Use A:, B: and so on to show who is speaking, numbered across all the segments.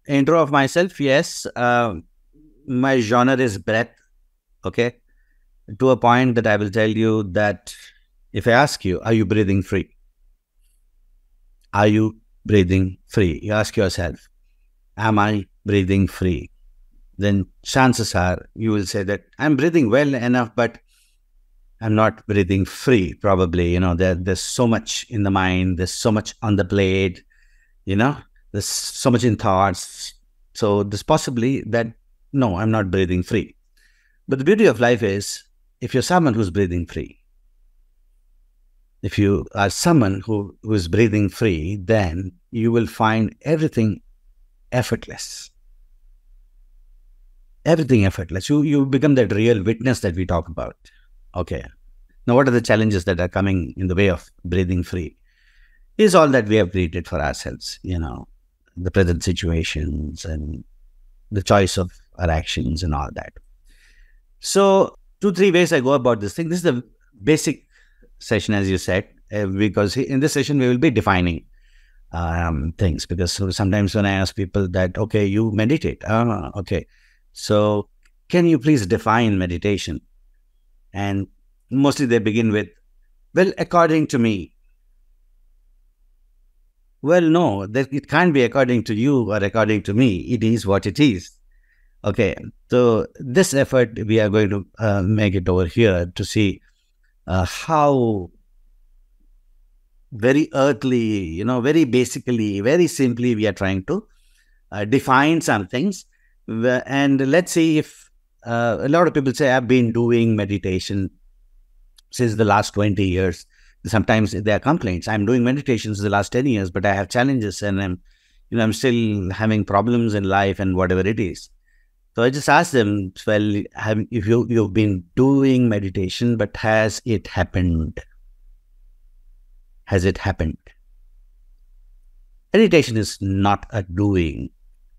A: Intro of myself, yes. My genre is breath, okay? To a point that I will tell you that if I ask you, are you breathing free? Are you breathing free? You ask yourself, am I breathing free? Then chances are you will say that I'm breathing well enough, but I'm not breathing free, probably. There's so much in the mind, there's so much on the plate, you know, there's so much in thoughts. So there's possibly that, no, I'm not breathing free. But the beauty of life is, if you're someone who's breathing free, if you are someone who is breathing free, then you will find everything effortless. Everything effortless. You become that real witness that we talk about. Okay. Now, what are the challenges that are coming in the way of breathing free? Is all that we have created for ourselves, the present situations and the choice of our actions and all that. So, 2, 3 ways I go about this thing. This is the basic session, as you said, because in this session we will be defining things. Because sometimes when I ask people that, okay, you meditate, okay, so can you please define meditation? And mostly they begin with, well, according to me. Well, no, it can't be according to you or according to me. It is what it is. Okay, so this effort we are going to make it over here to see how very earthly, very basically, very simply we are trying to define some things. And let's see if a lot of people say, I've been doing meditation since the last 20 years. Sometimes there are complaints. I'm doing meditations the last 10 years, but I have challenges and I'm still having problems in life and whatever it is. So I just ask them, well, if you've been doing meditation, but has it happened? Has it happened? Meditation is not a doing,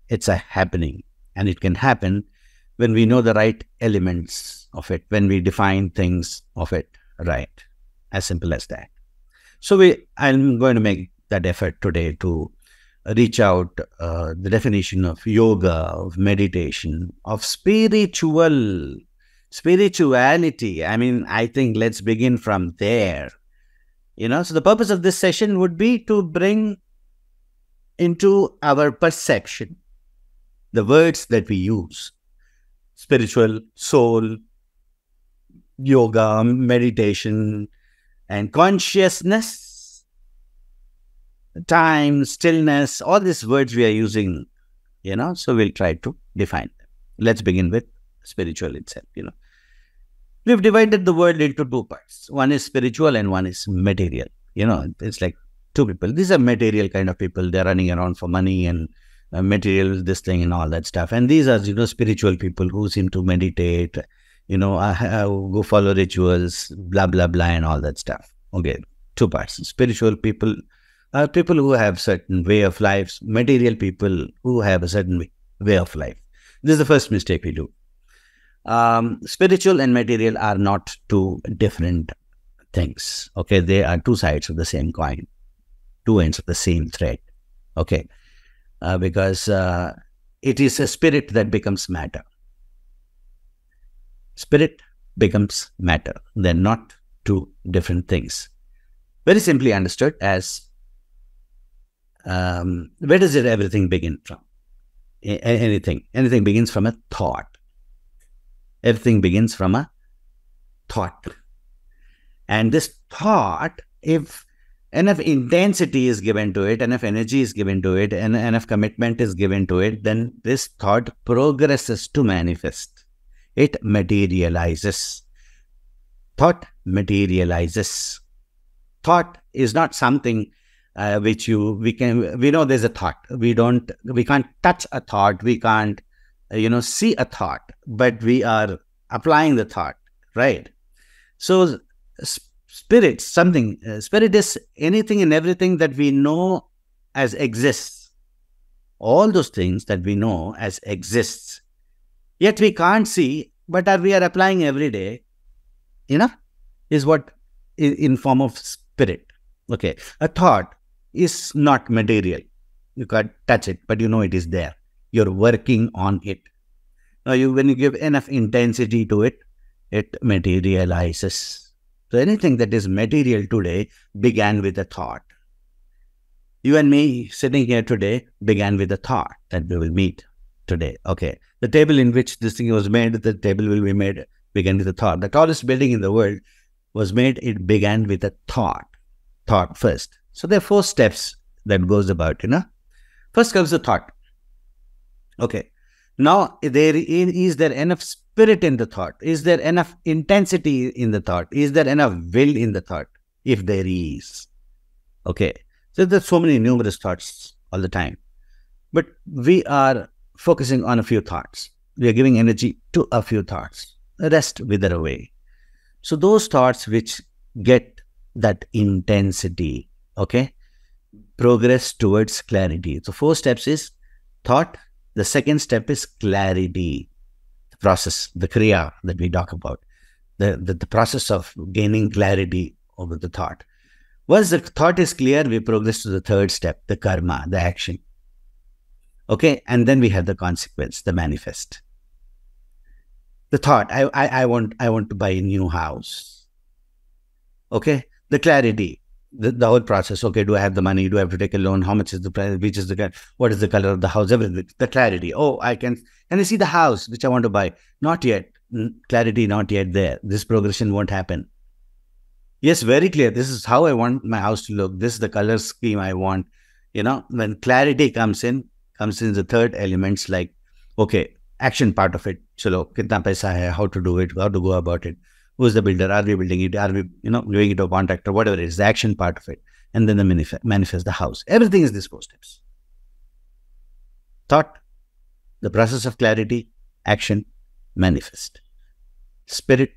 A: it's a happening. And it can happen when we know the right elements of it, when we define things of it right. As simple as that. So I'm going to make that effort today to reach out the definition of yoga, of meditation, of spirituality. I think let's begin from there. So the purpose of this session would be to bring into our perception the words that we use: spiritual, soul, yoga, meditation, and consciousness, time, stillness, all these words we are using, so we'll try to define them. Let's begin with spiritual itself, We've divided the world into 2 parts. One is spiritual and one is material. It's like 2 people. These are material kind of people. They're running around for money and material, this thing and all that stuff. And these are, spiritual people who seem to meditate, go follow rituals, blah, blah, blah, and all that stuff. Okay, 2 parts. Spiritual people are people who have certain way of life. Material people who have a certain way of life. This is the first mistake we do. Spiritual and material are not 2 different things. Okay, they are 2 sides of the same coin, 2 ends of the same thread. Okay, because it is a spirit that becomes matter. Spirit becomes matter. They're not 2 different things. Very simply understood as, where does everything begin from? Anything begins from a thought. Everything begins from a thought. And this thought, if enough intensity is given to it, enough energy is given to it, and enough commitment is given to it, then this thought progresses to manifest. It materializes. Thought materializes. Thought is not something which we know there's a thought. We can't touch a thought. We can't, see a thought, but we are applying the thought, right? So spirit is anything and everything that we know as exists. All those things that we know as exists. Yet we can't see, but we are applying every day, is what in form of spirit. Okay. A thought is not material. You can't touch it, but it is there. You're working on it. Now, when you give enough intensity to it, it materializes. So anything that is material today began with a thought. You and me sitting here today began with a thought that we will meet today. Okay. The table in which this thing was made, the table will be made, began with a thought. The tallest building in the world was made, it began with a thought. Thought first. So there are 4 steps that goes about, First comes the thought. Okay. Now, is there enough spirit in the thought? Is there enough intensity in the thought? Is there enough will in the thought? If there is. Okay. So there's so many numerous thoughts all the time. But we are focusing on a few thoughts. We are giving energy to a few thoughts. The rest wither away. So those thoughts which get that intensity, okay, progress towards clarity. So 4 steps is thought. The second step is clarity. The process, the kriya that we talk about. The process of gaining clarity over the thought. Once the thought is clear, we progress to the 3rd step, the karma, the action. Okay, and then we have the consequence, the manifest. The thought, I want to buy a new house. Okay, the clarity, the whole process. Okay, do I have the money? Do I have to take a loan? How much is the price? Which is what is the color of the house? Everything. The clarity. Oh, can I see the house which I want to buy? Not yet. Clarity, not yet there. This progression won't happen. Yes, very clear. This is how I want my house to look. This is the color scheme I want. When clarity comes in the 3rd elements like, okay, action part of it. Chalo, kitna paisa hai, how to do it, how to go about it. Who's the builder? Are we building it? Are we, giving it to a contractor? Whatever it is, the action part of it. And then the manifest the house. Everything is these 4 steps. Thought, the process of clarity, action, manifest. Spirit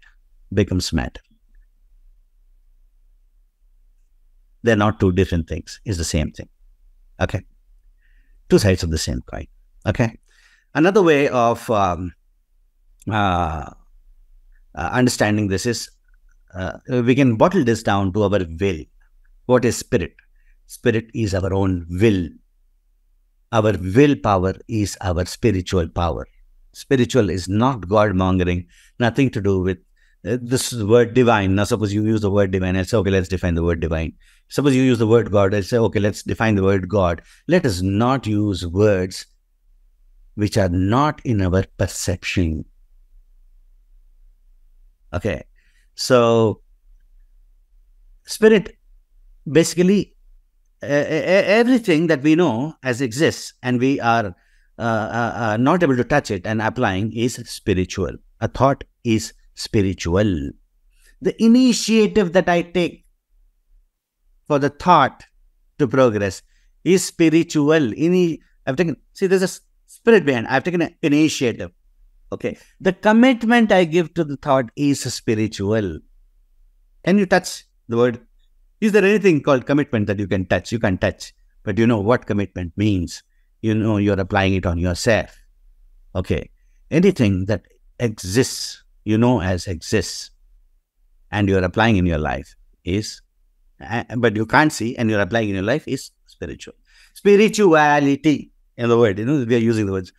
A: becomes matter. They're not 2 different things. It's the same thing. Okay. 2 sides of the same coin. Okay. Another way of understanding this is we can bottle this down to our will. What is spirit? Spirit is our own will. Our willpower is our spiritual power. Spiritual is not God-mongering, nothing to do with this word divine. Now, suppose you use the word divine, I'll say, okay, let's define the word divine. Suppose you use the word God, I'll say, okay, let's define the word God. Let us not use words which are not in our perception. Okay. So, spirit, basically, everything that we know as exists and we are not able to touch it and applying is spiritual. A thought is spiritual. The initiative that I take for the thought to progress is spiritual. There's a spirit behind. I've taken an initiative. Okay. The commitment I give to the thought is spiritual. Can you touch the word? Is there anything called commitment that you can touch? You can touch, but you know what commitment means. You know you're applying it on yourself. Okay. Anything that exists, as exists, and you're applying in your life is, but you can't see and you're applying in your life is spiritual. Spirituality in the word, we are using the words,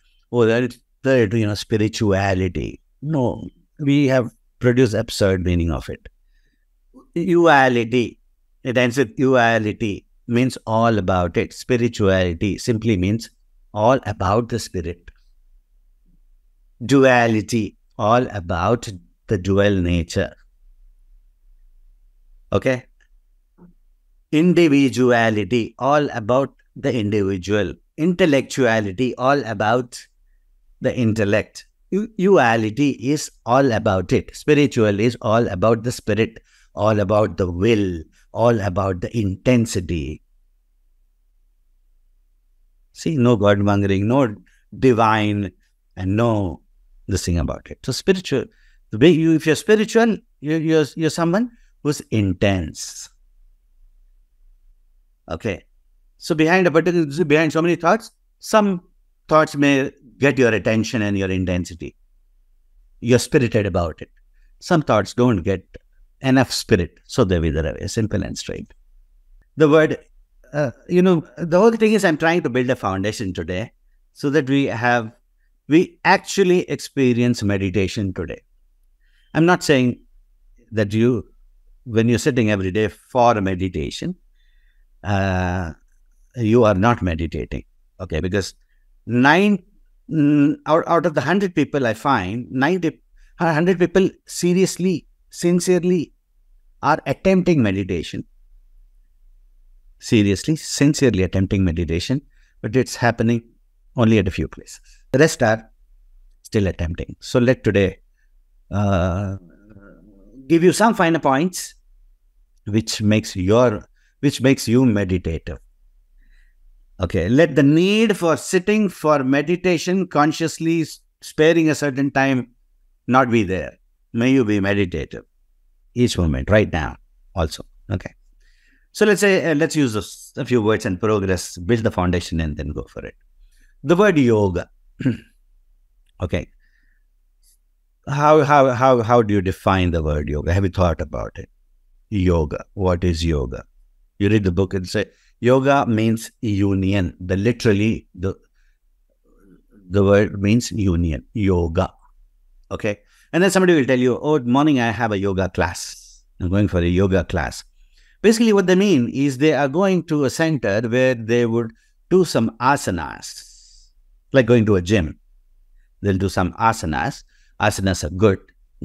A: spirituality. No, we have produced absurd meaning of it. Duality. It ends with duality, means all about it. Spirituality simply means all about the spirit. Duality, all about the dual nature. Okay? Individuality, all about the individual. Intellectuality, all about the intellect. Duality is all about it. Spiritual is all about the spirit, all about the will, all about the intensity. See, no God-mongering, no divine, and no this thing about it. So spiritual, if you're spiritual, you're someone who's intense. Okay. So behind so many thoughts, some thoughts may get your attention and your intensity. You're spirited about it. Some thoughts don't get enough spirit, so they wither away, simple and straight. The word, the whole thing is I'm trying to build a foundation today so that we actually experience meditation today. I'm not saying that when you're sitting every day for meditation, you are not meditating. Okay, because out of the 100 people, I find 100 people seriously, sincerely are attempting meditation. Seriously, sincerely attempting meditation, but it's happening only at a few places. The rest are still attempting. So let today give you some finer points which makes you meditative. Okay, let the need for sitting for meditation, consciously sparing a certain time, not be there. May you be meditative each moment, right now also. Okay. So let's say, let's use a few words and progress, build the foundation and then go for it. The word yoga. Okay. How do you define the word yoga? Have you thought about it? Yoga. What is yoga? You read the book and say, yoga means union. Literally, the word means union. Yoga. Okay. And then somebody will tell you, oh, morning I have a yoga class. I'm going for a yoga class. Basically, what they mean is they are going to a center where they would do some asanas, like going to a gym. They'll do some asanas. Asanas are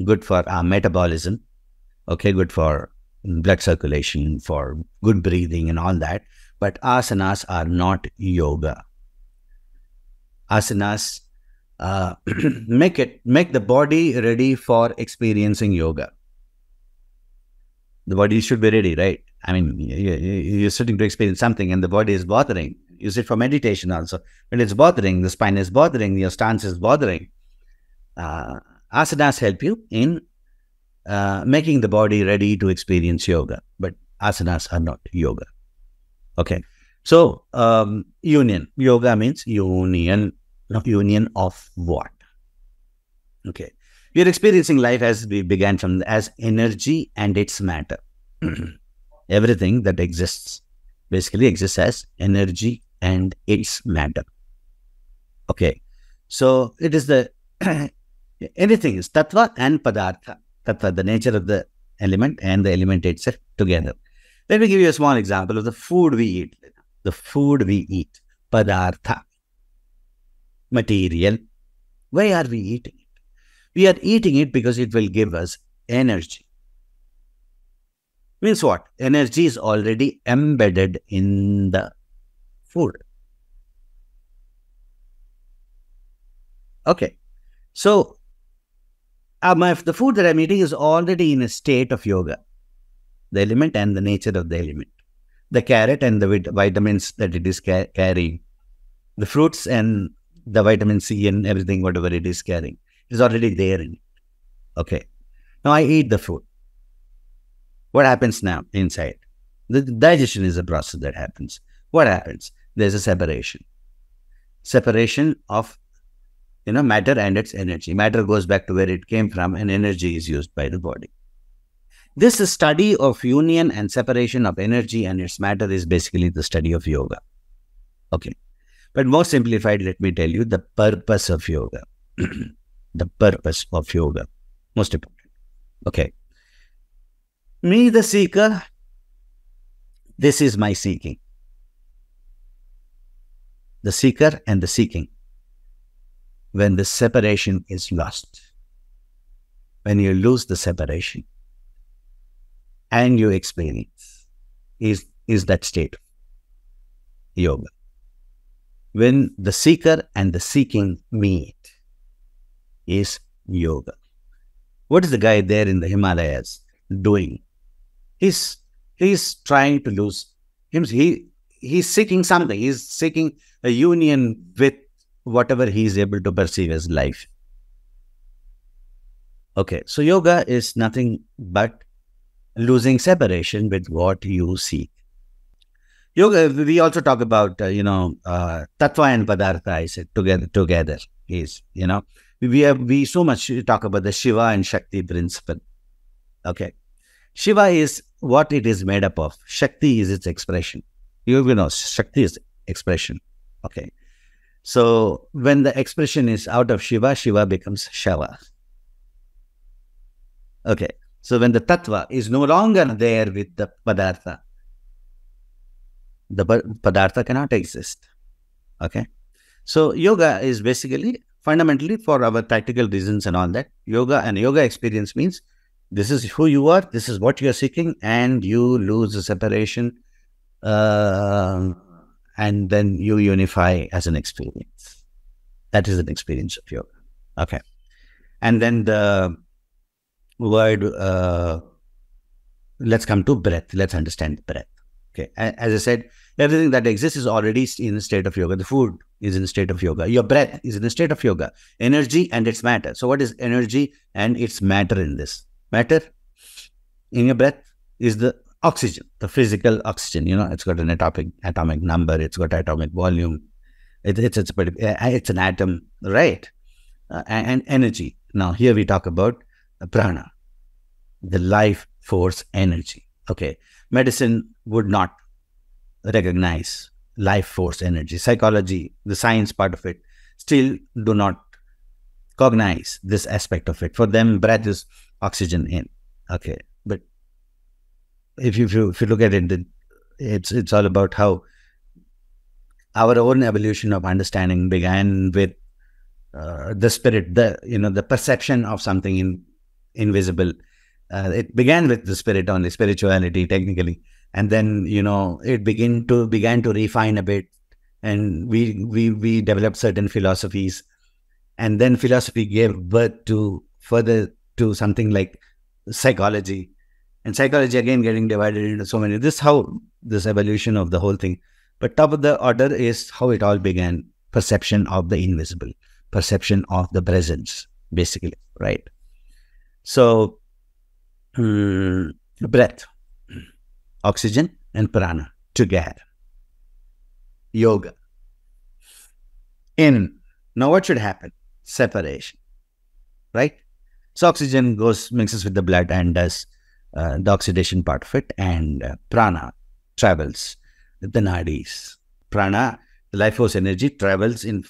A: good for our metabolism. Okay, good for blood circulation, for good breathing and all that. But asanas are not yoga. Asanas make the body ready for experiencing yoga. The body should be ready, right? I mean, you're sitting to experience something and the body is bothering. You sit for meditation also. When it's bothering, the spine is bothering, your stance is bothering. Asanas help you in making the body ready to experience yoga. But asanas are not yoga. Okay. So, union. Yoga means union. Union of what? Okay. We are experiencing life as we began as energy and its matter. Everything that exists basically exists as energy and its matter. Okay. So it is anything is tattva and padartha. Tattva, the nature of the element, and the element itself together. Let me give you a small example of the food we eat. The food we eat. Padartha. Material. Why are we eating it? We are eating it because it will give us energy. Means what? Energy is already embedded in the food. Okay. So, the food that I'm eating is already in a state of yoga. The element and the nature of the element. The carrot and the vitamins that it is carrying. The fruits and the vitamin C and everything, whatever it is carrying. It is already there in it. Okay. Now I eat the food. What happens now inside? The digestion is a process that happens. What happens? There's a separation. Separation of matter and its energy. Matter goes back to where it came from and energy is used by the body. This study of union and separation of energy and its matter is basically the study of yoga. Okay. But more simplified, let me tell you the purpose of yoga. The purpose of yoga. Most important. Okay. Me, the seeker, this is my seeking. The seeker and the seeking. When the separation is lost, when you lose the separation and you experience, is that state of yoga. When the seeker and the seeking meet, is yoga. What is the guy there in the Himalayas doing? He's trying to lose him. He's seeking something. He's seeking a union with whatever he is able to perceive as life. Okay, so yoga is nothing but losing separation with what you seek. Yoga, we also talk about, tattva and padartha, I said, together is, we so much talk about the Shiva and Shakti principle. Okay. Shiva is what it is made up of. Shakti is its expression. Shakti is expression. Okay. So when the expression is out of Shiva, Shiva becomes Shava. Okay. So when the tattva is no longer there with the padartha, the padartha cannot exist. Okay. So yoga is basically fundamentally for our practical reasons and all that. Yoga and yoga experience means this is who you are, this is what you are seeking, and you lose the separation, and then you unify as an experience. That is an experience of yoga. Okay. And then the word, let's come to breath. Let's understand breath. Okay. As I said, everything that exists is already in a state of yoga. The food is in a state of yoga. Your breath is in a state of yoga. Energy and its matter. So what is energy and its matter in this? Matter in your breath is the oxygen, the physical oxygen. You know, it's got an atomic number. It's got atomic volume. It's an atom, right? And energy. Now, here we talk about prana, the life force energy. Okay. Medicine would not recognize life force energy. Psychology, the science part of it, still do not cognize this aspect of it. For them, breath is oxygen in. Okay. But if you look at it, it's all about how our own evolution of understanding began with the spirit, the perception of something invisible. It began with the spirit only, spirituality technically, and then it began to refine a bit, and we developed certain philosophies, and then philosophy gave birth to something like psychology, and psychology again getting divided into so many. This is how this evolution of the whole thing. But top of the order is how it all began: perception of the invisible, perception of the presence, basically, right? So, breath, oxygen, and prana together. Yoga. In. Now, what should happen? Separation, right? So, oxygen mixes with the blood and does the oxidation part of it, and prana travels with the nadis. Prana, the life force energy, travels in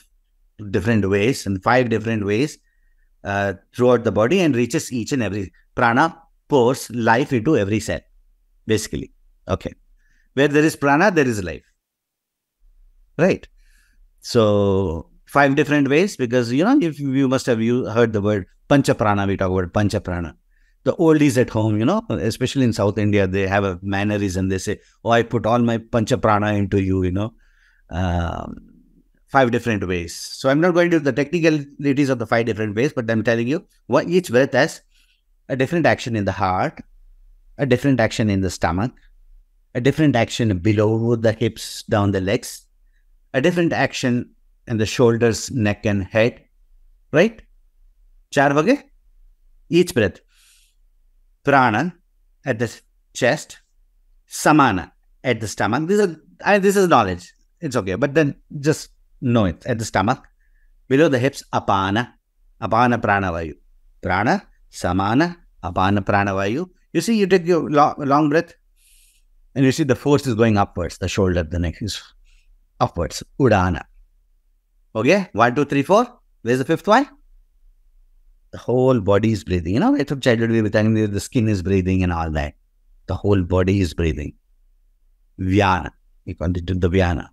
A: different ways, in 5 different ways throughout the body, and reaches each and every. Prana pours life into every cell, basically. Okay. Where there is prana, there is life. Right. So 5 different ways, because if you must have heard the word pancha prana. We talk about pancha prana. The oldies at home, especially in South India, they have a mannerism. They say, "Oh, I put all my pancha prana into you." 5 different ways. So I'm not going to the technicalities of the 5 different ways, but I'm telling you what each breath has a different action in the heart, a different action in the stomach, a different action below the hips, down the legs, a different action in the shoulders, neck, and head. Right? 4 हो गए. Each breath. Prana at the chest, samana at the stomach. This is knowledge. It's okay, but then just know it. At the stomach, below the hips, apana prana vayu. Prana, samana, apana prana vayu. You see, you take your long breath, and you see the force is going upwards. The shoulder, the neck is upwards. Udana. Okay, 1, 2, 3, 4. Where's the 5th one? The whole body is breathing. It's from childhood we were telling you the skin is breathing and all that. The whole body is breathing. Vyana. We call it the Vyana.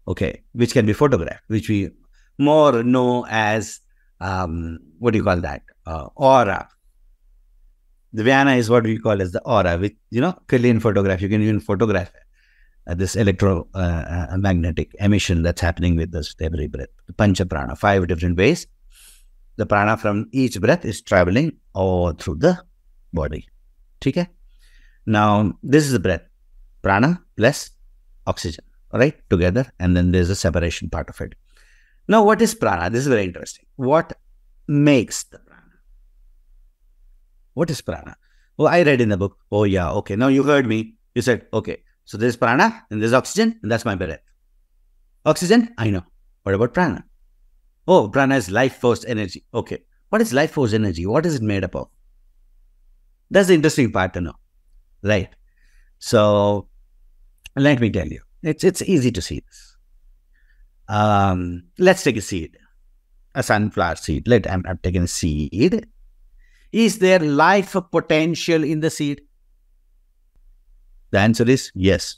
A: Okay. Which can be photographed, which we more know as, what do you call that? Aura. The Vyana is what we call as the aura, which, clearly in photograph, you can even photograph this electromagnetic emission that's happening with this every breath. The Pancha Prana, 5 different ways. The prana from each breath is traveling all through the body. Okay? Now, this is the breath. Prana plus oxygen, right? Together. And then there's a separation part of it. Now, what is prana? This is very interesting. What makes the prana? What is prana? Oh, I read in the book. Oh, yeah. Okay. Now, you heard me. You said, okay. So, there's prana and there's oxygen and that's my breath. Oxygen, I know. What about prana? Oh, prana is life force energy. Okay. What is life force energy? What is it made up of? That's the interesting part to know. Right. So, let me tell you. It's easy to see this. let's take a seed, a sunflower seed. I'm taking a seed. Is there life potential in the seed? The answer is yes.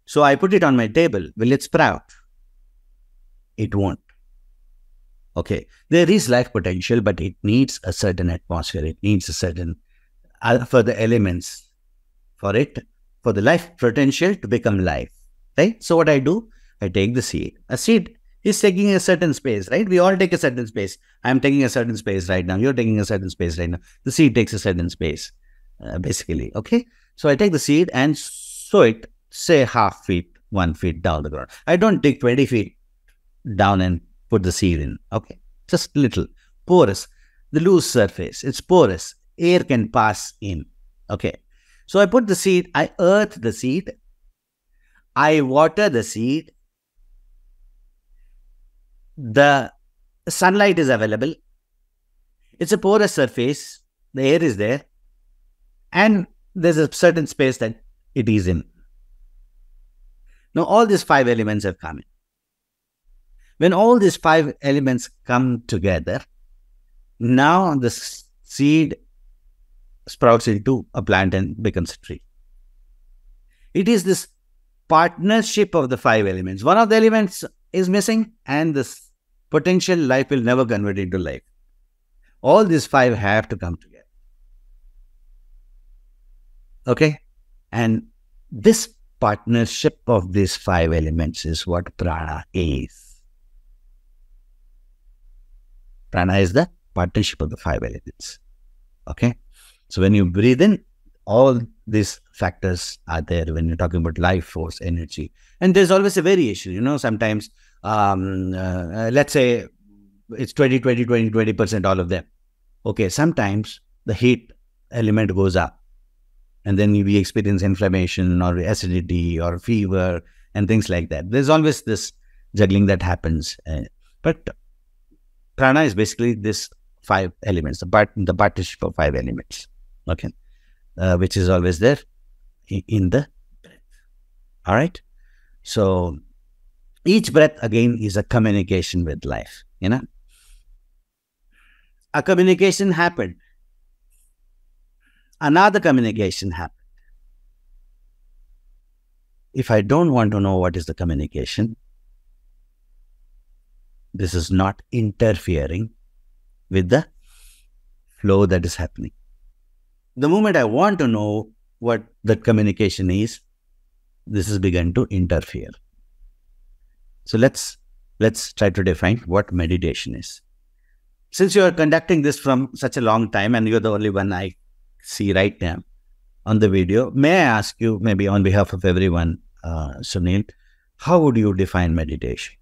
A: So I put it on my table. Will it sprout? It won't. Okay. There is life potential, but it needs a certain atmosphere. It needs a certain, for the elements, for the life potential to become life. Right? So what I do, I take the seed. A seed is taking a certain space, right? We all take a certain space. I'm taking a certain space right now. You're taking a certain space right now. The seed takes a certain space, basically. Okay. So I take the seed and sow it, say half feet, 1 feet down the ground. I don't dig 20 feet down and put the seed in. Okay. Just little. Porous. The loose surface. It's porous. Air can pass in. Okay. So I put the seed, I earth the seed, I water the seed, the sunlight is available, it's a porous surface, the air is there, and there's a certain space that it is in. Now all these 5 elements have come in. When all these 5 elements come together, now the seed sprouts into a plant and becomes a tree. It is this partnership of the 5 elements. One of the elements is missing and this potential life will never convert into life. All these 5 have to come together. Okay? And this partnership of these 5 elements is what prana is. Prana is the partnership of the 5 elements. Okay? So when you breathe in, all these factors are there when you're talking about life force, energy. And there's always a variation, sometimes, let's say it's 20%, all of them. Okay, sometimes the heat element goes up and then we experience inflammation or acidity or fever and things like that. There's always this juggling that happens. But prana is basically this 5 elements, the partnership of 5 elements. Okay. Which is always there in the breath. All right. So each breath again is a communication with life. A communication happened. Another communication happened. If I don't want to know what is the communication, this is not interfering with the flow that is happening. The moment I want to know what that communication is, this has begun to interfere. So let's try to define what meditation is. Since you are conducting this from such a long time and you're the only one I see right now on the video, may I ask you, maybe on behalf of everyone, Sunil, how would you define meditation?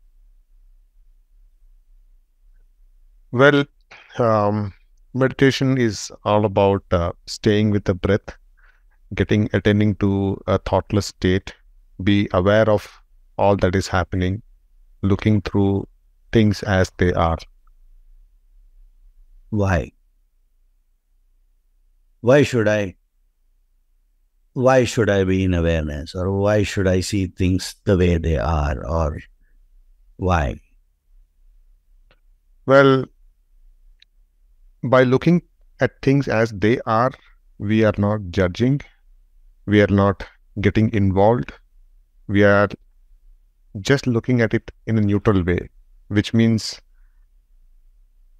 B: Well, meditation is all about staying with the breath, attending to a thoughtless state, be aware of all that is happening, looking through things as they are.
A: Why? Why should I be in awareness, or why should I see things the way they are, or why?
B: Well, by looking at things as they are, we are not judging, we are not getting involved, we are just looking at it in a neutral way, which means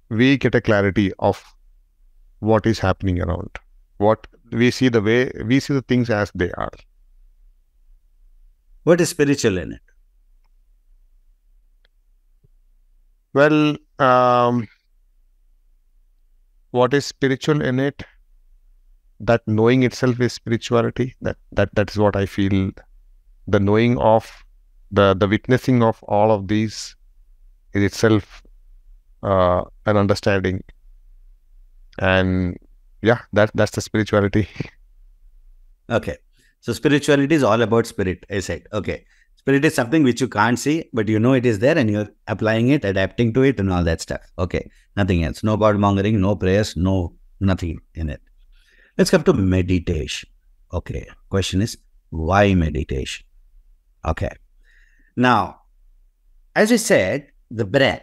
B: we get a clarity of what is happening around. What we see the things as they are.
A: What is spiritual in it?
B: Well, what is spiritual in it? That knowing itself is spirituality. That is what I feel. The knowing of the witnessing of all of these is itself an understanding. And yeah, that's the spirituality.
A: Okay. So spirituality is all about spirit, I said. Okay. Spirit is something which you can't see, but you know it is there and you're applying it, adapting to it and all that stuff. Okay. Nothing else. No God mongering, no prayers, nothing in it. Let's come to meditation. Okay. Question is, why meditation? Okay. Now, As I said, the breath,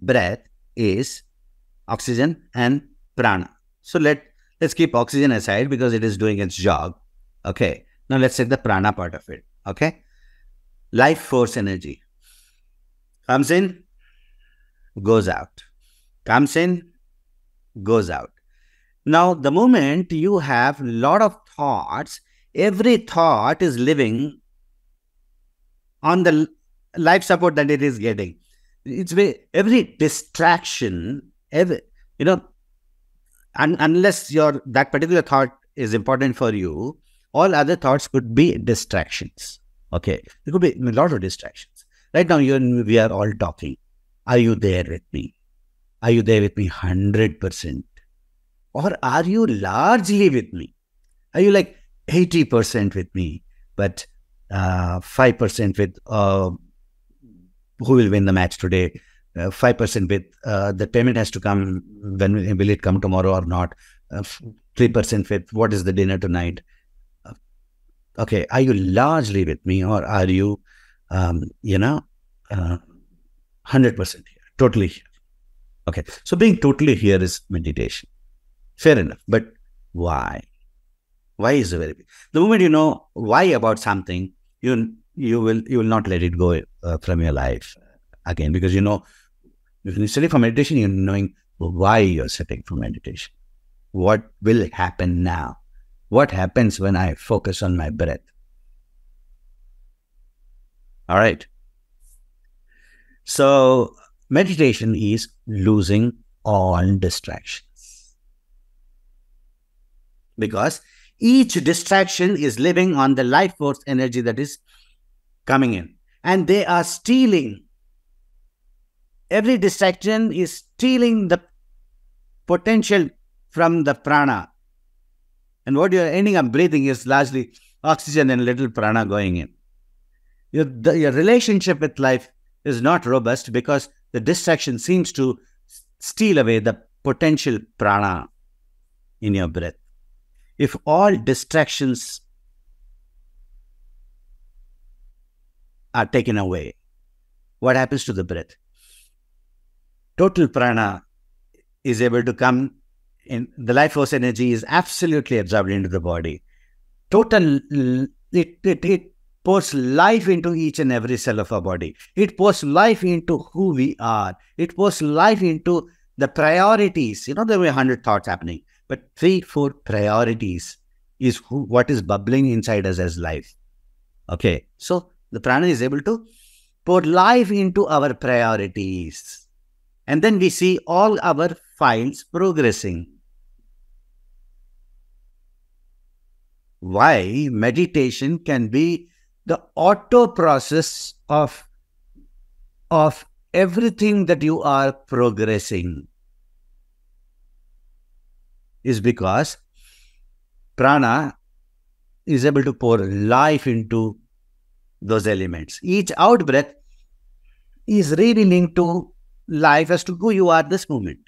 A: breath is oxygen and prana. So let's keep oxygen aside because it is doing its job. Okay. Now let's take the prana part of it. Okay. Life force energy comes in, goes out. Comes in, goes out. Now, the moment you have a lot of thoughts, every thought is living on the life support that it is getting. It's every distraction, unless that particular thought is important for you, all other thoughts could be distractions. Okay, there could be a lot of distractions. Right now, we are all talking. Are you there with me? Are you there with me 100%? Or are you largely with me? Are you like 80% with me, but 5% with who will win the match today? 5% with the payment has to come. When will it come tomorrow or not? 3% with what is the dinner tonight? Okay, are you largely with me, or are you, 100% here, totally here? Okay, so being totally here is meditation. Fair enough, but why? Why is very big. The moment you know why about something, you will not let it go from your life again, because if you study for meditation, you're knowing why you're sitting for meditation. What will happen now? What happens when I focus on my breath? All right. So meditation is losing all distractions, because each distraction is living on the life force energy that is coming in, and they are stealing. Every distraction is stealing the potential from the prana. And what you're ending up breathing is largely oxygen and little prana going in. Your relationship with life is not robust because the distraction seems to steal away the potential prana in your breath. If all distractions are taken away, what happens to the breath? Total prana is able to come in. The life force energy is absolutely absorbed into the body. It pours life into each and every cell of our body. It pours life into who we are. It pours life into the priorities. There were 100 thoughts happening, but 3-4 priorities is what is bubbling inside us as life. Okay, so the prana is able to pour life into our priorities. And then we see all our files progressing. Why meditation can be the auto process of everything that you are progressing is because prana is able to pour life into those elements. Each out breath is really linked to life as to who you are this moment.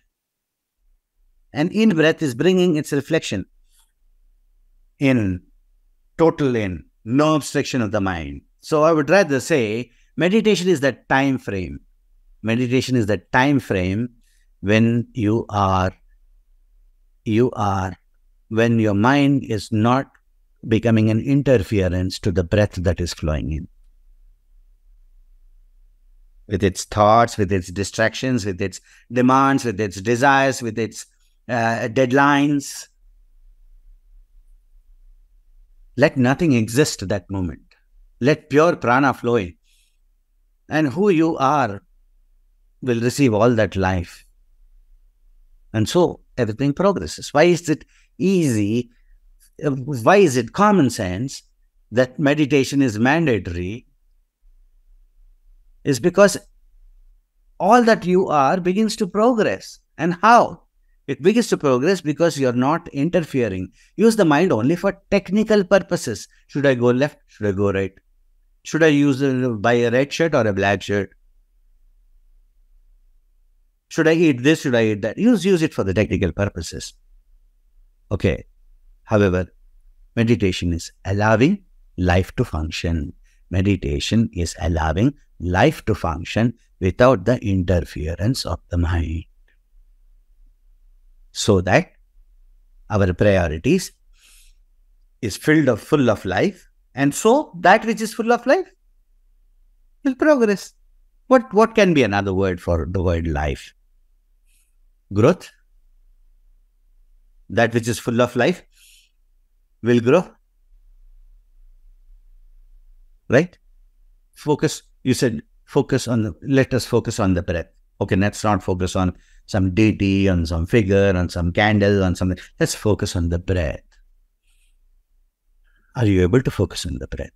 A: And in breath is bringing its reflection in, total in, no obstruction of the mind. So I would rather say meditation is that time frame. Meditation is that time frame when when your mind is not becoming an interference to the breath that is flowing in. With its thoughts, with its distractions, with its demands, with its desires, with its deadlines. Let nothing exist at that moment. Let pure prana flow in. And who you are will receive all that life. And so everything progresses. Why is it easy? Why is it common sense that meditation is mandatory? Is because all that you are begins to progress. And how? It begins to progress because you're not interfering. Use the mind only for technical purposes. Should I go left? Should I go right? Should I buy a red shirt or a black shirt? Should I eat this? Should I eat that? Use it for the technical purposes. Okay. However, meditation is allowing life to function. Meditation is allowing life to function without the interference of the mind, so that our priorities is full of life, and so that which is full of life will progress. What can be another word for the word life? Growth. That which is full of life will grow. Right? Focus. You said let us focus on the breath. Okay, let's not focus on some deity, on some figure, on some candle, on something. Let's focus on the breath. Are you able to focus on the breath?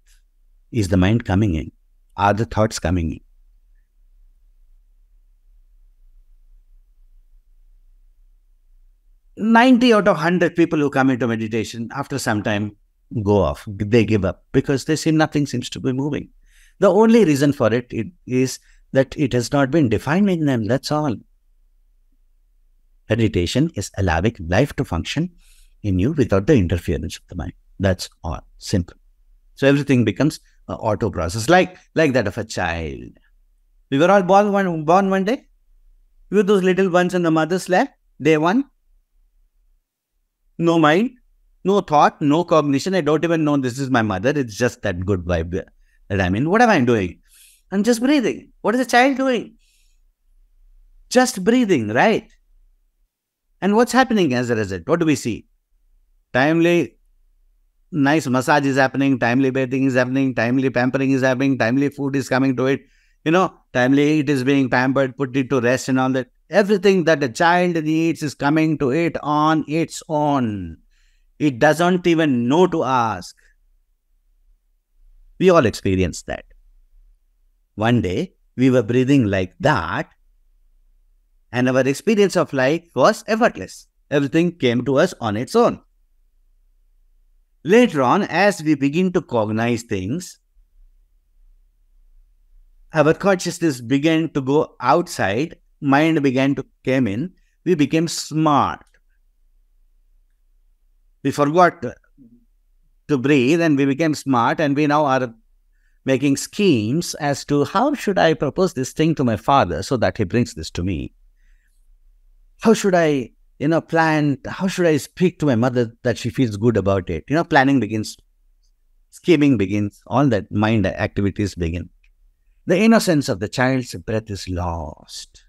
A: Is the mind coming in? Are the thoughts coming in? "90 out of 100 people who come into meditation, after some time, go off. They give up because they see nothing seems to be moving. The only reason for it is that it has not been defined in them. That's all. Meditation is allowing life to function in you without the interference of the mind. That's all. Simple. So everything becomes an auto process, like that of a child. We were all born one day. We were those little ones in the mother's lap. Day one. No mind, no thought, no cognition. I don't even know this is my mother. It's just that good vibe that I'm in. What am I doing? I'm just breathing. What is a child doing? Just breathing, right? And what's happening as a result? What do we see? Timely, nice massage is happening. Timely bathing is happening. Timely pampering is happening. Timely food is coming to it. Timely it is being pampered, put it to rest and all that. Everything that a child needs is coming to it on its own. It doesn't even know to ask. We all experienced that. One day, we were breathing like that, and our experience of life was effortless. Everything came to us on its own. Later on, as we begin to cognize things, our consciousness began to go outside, mind began to come in, we became smart. We forgot to breathe and we became smart, and we now are making schemes as to how should I propose this thing to my father so that he brings this to me. How should I, plan, how should I speak to my mother that she feels good about it? Planning begins, scheming begins, all that mind activities begin. The innocence of the child's breath is lost.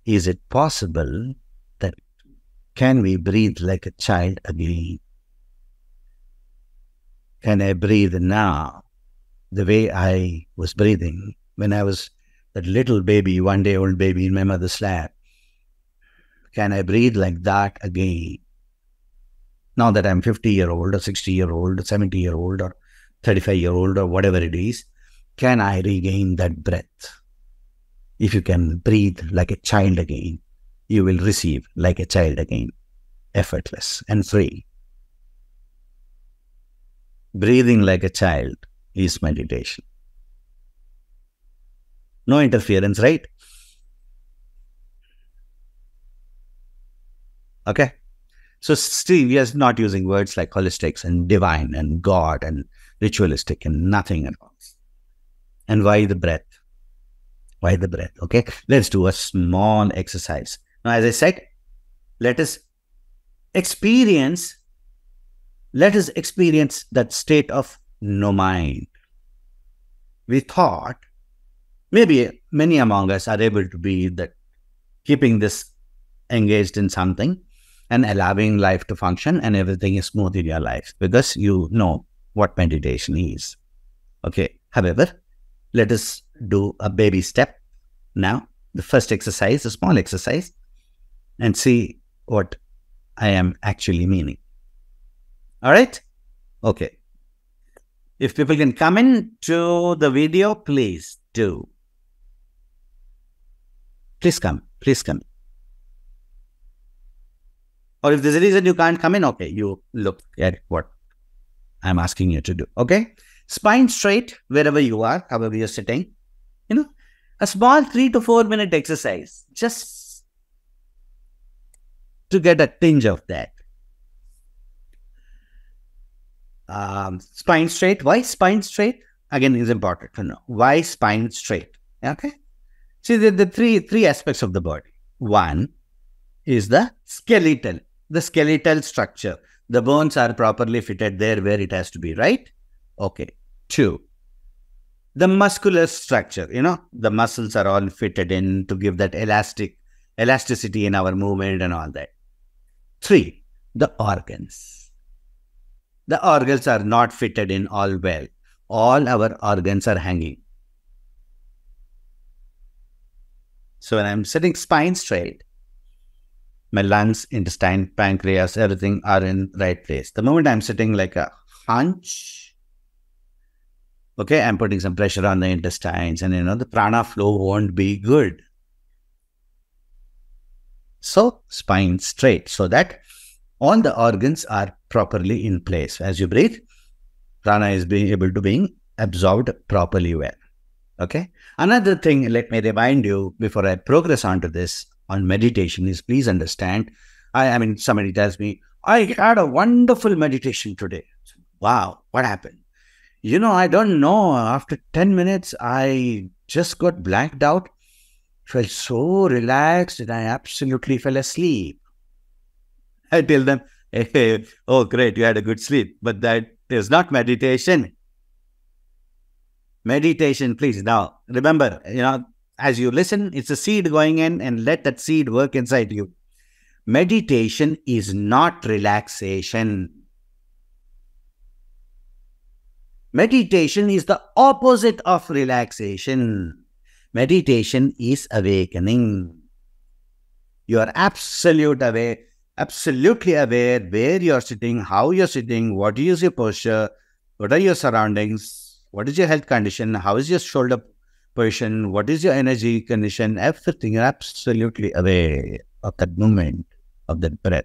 A: Is it possible that can we breathe like a child again? Can I breathe now the way I was breathing when I was that little baby, 1-day-old baby in my mother's lap? Can I breathe like that again? Now that I'm 50-year-old or 60-year-old or 70-year-old or 35-year-old or whatever it is, can I regain that breath? If you can breathe like a child again, you will receive like a child again, effortless and free. Breathing like a child is meditation. No interference, right? Okay. So still, we are not using words like holistics and divine and God and ritualistic and nothing at all. And why the breath? Why the breath? Okay. Let's do a small exercise. Now, as I said, let us experience that state of no mind. We thought, maybe many among us are able to be that keeping this engaged in something and allowing life to function, and everything is smooth in your life because you know what meditation is. Okay. However, let us do a baby step now. The first exercise, a small exercise, and see what I am actually meaning. All right? Okay. If people can come into the video, please do. Please come. Please come. Or if there's a reason you can't come in, okay, you look at what I'm asking you to do. Okay? Spine straight wherever you are, however you're sitting. A small 3 to 4 minute exercise, just to get a tinge of that. Spine straight. Why spine straight? again is important to know. Why spine straight? Okay. See, the three aspects of the body. One is the skeletal structure. The bones are properly fitted there where it has to be, right? Okay. Two, the muscular structure, the muscles are all fitted in to give that elasticity in our movement and all that. Three, the organs. The organs are not fitted in all well. All our organs are hanging. So when I'm sitting spine straight, my lungs, intestine, pancreas, everything are in right place. The moment I'm sitting like a hunch, okay, I'm putting some pressure on the intestines and the prana flow won't be good. So spine straight so that all the organs are properly in place. As you breathe, prana is being able to being absorbed properly well. Okay. Another thing, let me remind you before I progress onto this on meditation is please understand. I mean, somebody tells me, I had a wonderful meditation today. Wow, what happened? I don't know. After 10 minutes, I just got blanked out. Felt so relaxed and I absolutely fell asleep. I tell them, hey, oh, great, you had a good sleep. But that is not meditation. Meditation, please. Now, remember, as you listen, it's a seed going in and let that seed work inside you. Meditation is not relaxation. Meditation is the opposite of relaxation. Meditation is awakening. You are absolutely aware where you are sitting, how you are sitting, what is your posture, what are your surroundings, what is your health condition, how is your shoulder position, what is your energy condition, everything. You're absolutely aware of that movement, of that breath.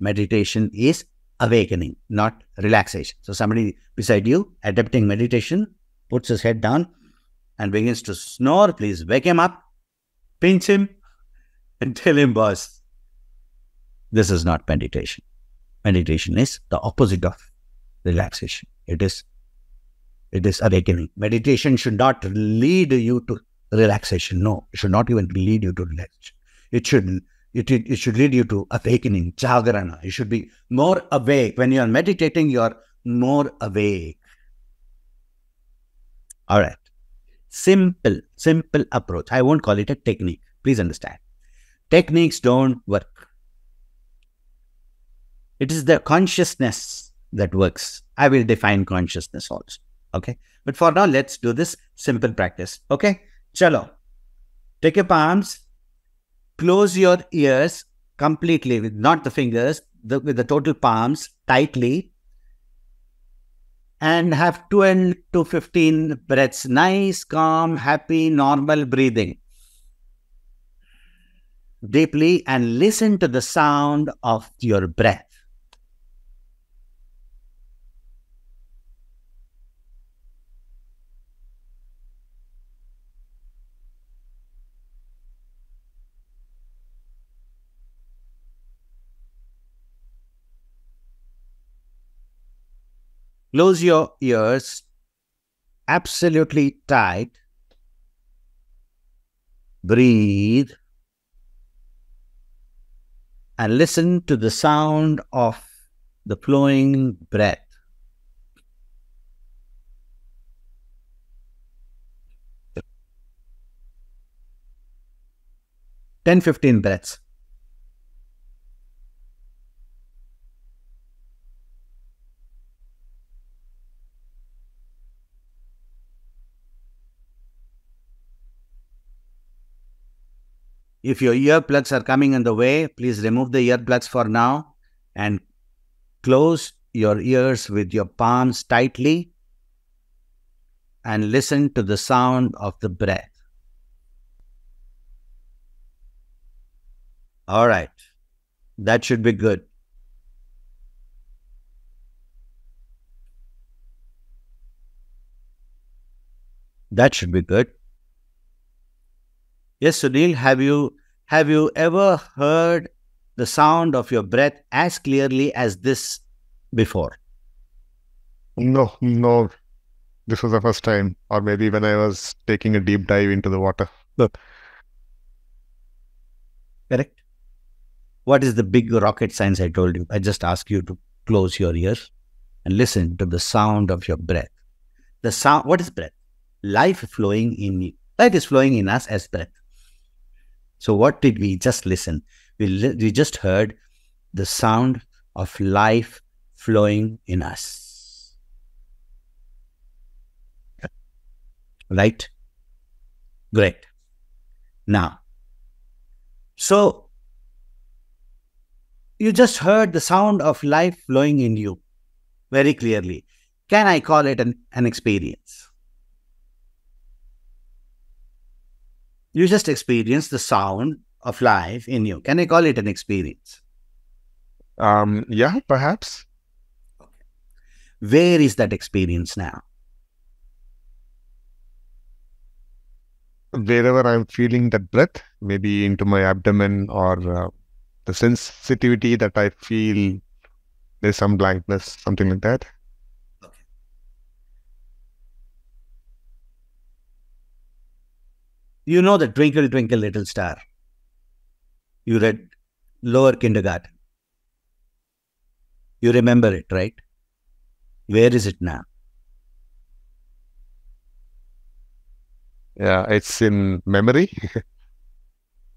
A: Meditation is awakening, not relaxation. So somebody beside you attempting meditation puts his head down and begins to snore. Please wake him up, pinch him and tell him, boss, this is not meditation. Meditation is the opposite of relaxation. It is awakening. Meditation should not lead you to relaxation. No, it should not even lead you to relaxation. It should lead you to awakening, jagarana. You should be more awake. When you are meditating, you are more awake. All right. Simple approach. I won't call it a technique. Please understand. Techniques don't work. It is the consciousness that works. I will define consciousness also. Okay. But for now, let's do this simple practice. Okay. Chalo. Take your palms. Close your ears completely with not the fingers, with the total palms tightly. And have 12 to 15 breaths. Nice, calm, happy, normal breathing. Deeply and listen to the sound of your breath. Close your ears absolutely tight. Breathe. And listen to the sound of the flowing breath. Ten, 15 breaths. If your earplugs are coming in the way, please remove the earplugs for now and close your ears with your palms tightly and listen to the sound of the breath. All right. That should be good. That should be good. Yes, Sunil, have you ever heard the sound of your breath as clearly as this before?
B: No, no, this was the first time, or maybe when I was taking a deep dive into the water. Look,
A: Correct? What is the big rocket science I told you? I just ask you to close your ears and listen to the sound of your breath. The sound, what is breath? Life flowing in you. Life is flowing in us as breath. So what did we just listen? We just heard the sound of life flowing in us. Right? Great. Now, so you just heard the sound of life flowing in you very clearly. Can I call it an experience? You just experienced the sound of life in you. Can I call it an experience?
B: yeah, perhaps.
A: Where is that experience now?
B: Wherever I'm feeling that breath, maybe into my abdomen, or the sensitivity that I feel there's some blankness, something like that.
A: Okay. You know the Twinkle, Twinkle, Little Star. You read lower kindergarten. You remember it, right? Where is it now?
B: Yeah, it's in memory.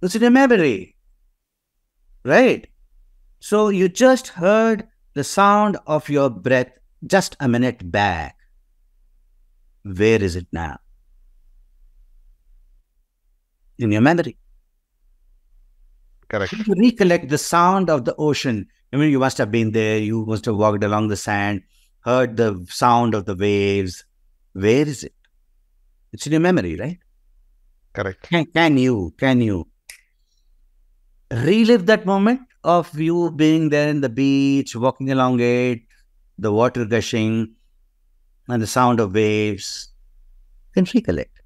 A: It's in your memory, right? So you just heard the sound of your breath just a minute back. Where is it now? In your memory.
B: Correct.
A: You recollect the sound of the ocean. I mean, you must have been there. You must have walked along the sand, heard the sound of the waves. Where is it? It's in your memory, right?
B: Correct.
A: Can you relive that moment of you being there in the beach, walking along it, the water gushing, and the sound of waves? You can recollect,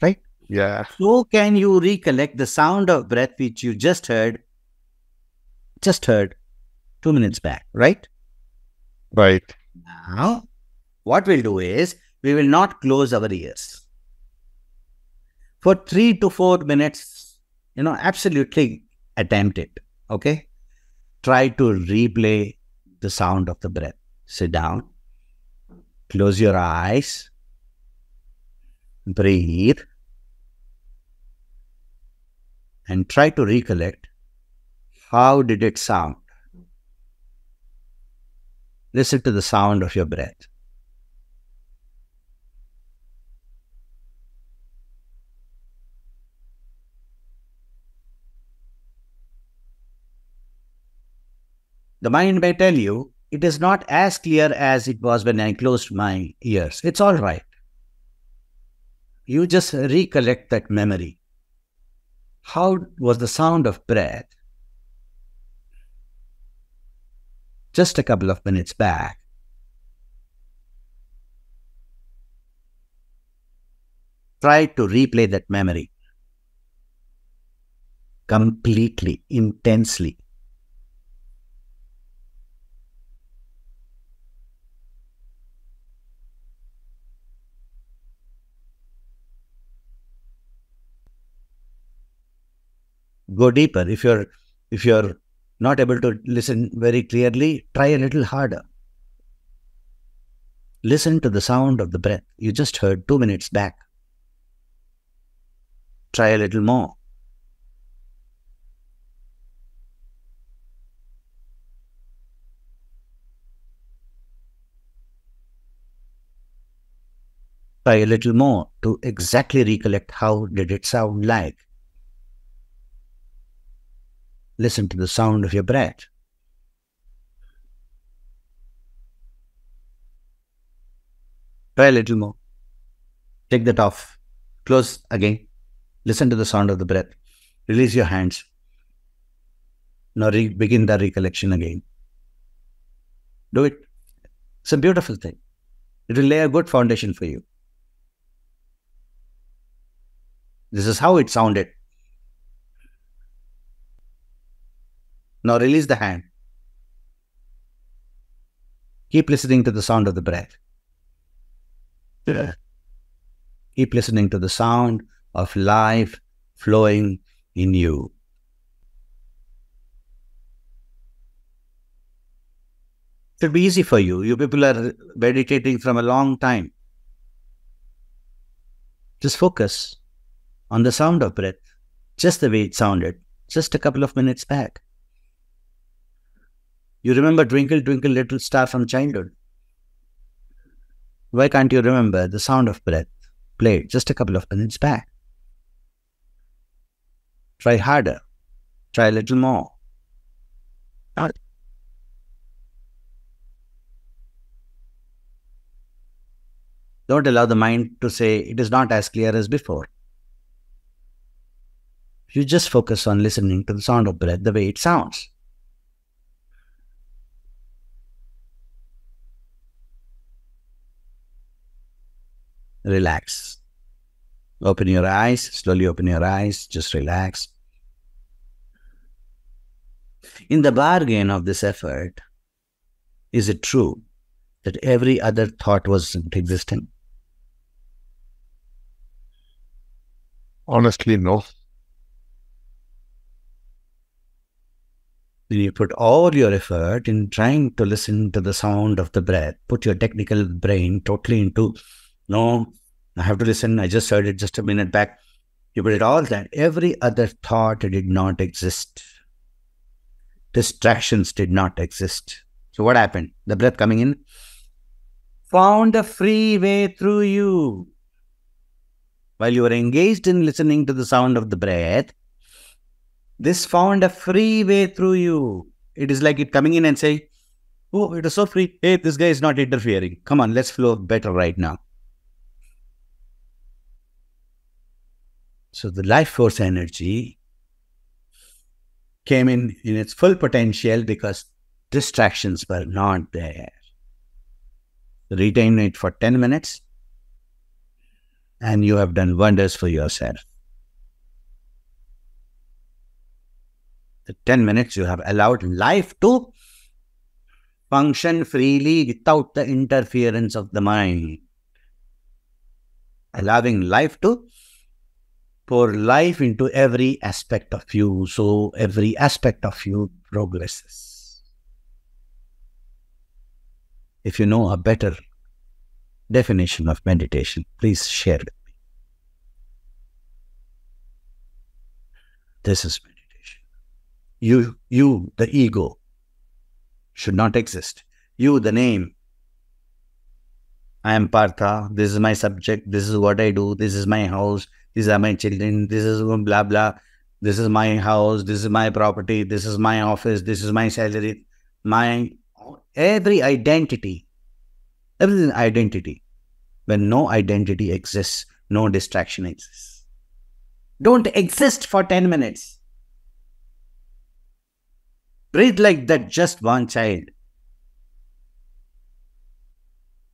A: right?
B: Yeah.
A: So can you recollect the sound of breath which you just heard 2 minutes back, right?
B: Right.
A: Now, what we'll do is, we will not close our ears. For 3 to 4 minutes, absolutely attempt it, okay? Try to replay the sound of the breath. Sit down, close your eyes, breathe, and try to recollect how did it sound. Listen to the sound of your breath. The mind may tell you it is not as clear as it was when I closed my ears. It's all right. You just recollect that memory. How was the sound of breath just a couple of minutes back? Try to replay that memory completely, intensely. Go deeper. If you're not able to listen very clearly, try a little harder. Listen to the sound of the breath you just heard 2 minutes back. Try a little more. Try a little more to exactly recollect how did it sound like. Listen to the sound of your breath. Try a little more. Take that off. Close again. Listen to the sound of the breath. Release your hands. Now begin the recollection again. Do it. It's a beautiful thing. It will lay a good foundation for you. This is how it sounded. Now release the hand. Keep listening to the sound of the breath. Keep listening to the sound of life flowing in you. It should be easy for you. You people are meditating from a long time. Just focus on the sound of breath, just the way it sounded, just a couple of minutes back. You remember Twinkle, Twinkle, Little Star from childhood. Why can't you remember the sound of breath played just a couple of minutes back? Try harder. Try a little more. Don't allow the mind to say it is not as clear as before. You just focus on listening to the sound of breath the way it sounds. Relax. Open your eyes. Slowly open your eyes. Just relax. In the bargain of this effort, is it true that every other thought wasn't existing?
B: Honestly, no.
A: Then you put all your effort in trying to listen to the sound of the breath. Put your technical brain totally into, no, I have to listen. I just heard it just a minute back. You put it all that. Every other thought did not exist. Distractions did not exist. So what happened? The breath coming in found a free way through you. While you were engaged in listening to the sound of the breath, this found a free way through you. It is like it coming in and saying, oh, it is so free. Hey, this guy is not interfering. Come on, let's flow better right now. So the life force energy came in its full potential because distractions were not there. Retain it for 10 minutes and you have done wonders for yourself. The 10 minutes you have allowed life to function freely without the interference of the mind. Allowing life to pour life into every aspect of you, so every aspect of you progresses. If you know a better definition of meditation, please share it with me. This is meditation. You, the ego, should not exist. You, the name. I am Partha, this is my subject, this is what I do, this is my house, these are my children, this is blah blah, this is my house, this is my property, this is my office, this is my salary, every identity, everything identity. When no identity exists, no distraction exists. Don't exist for 10 minutes. Breathe like that, just one child.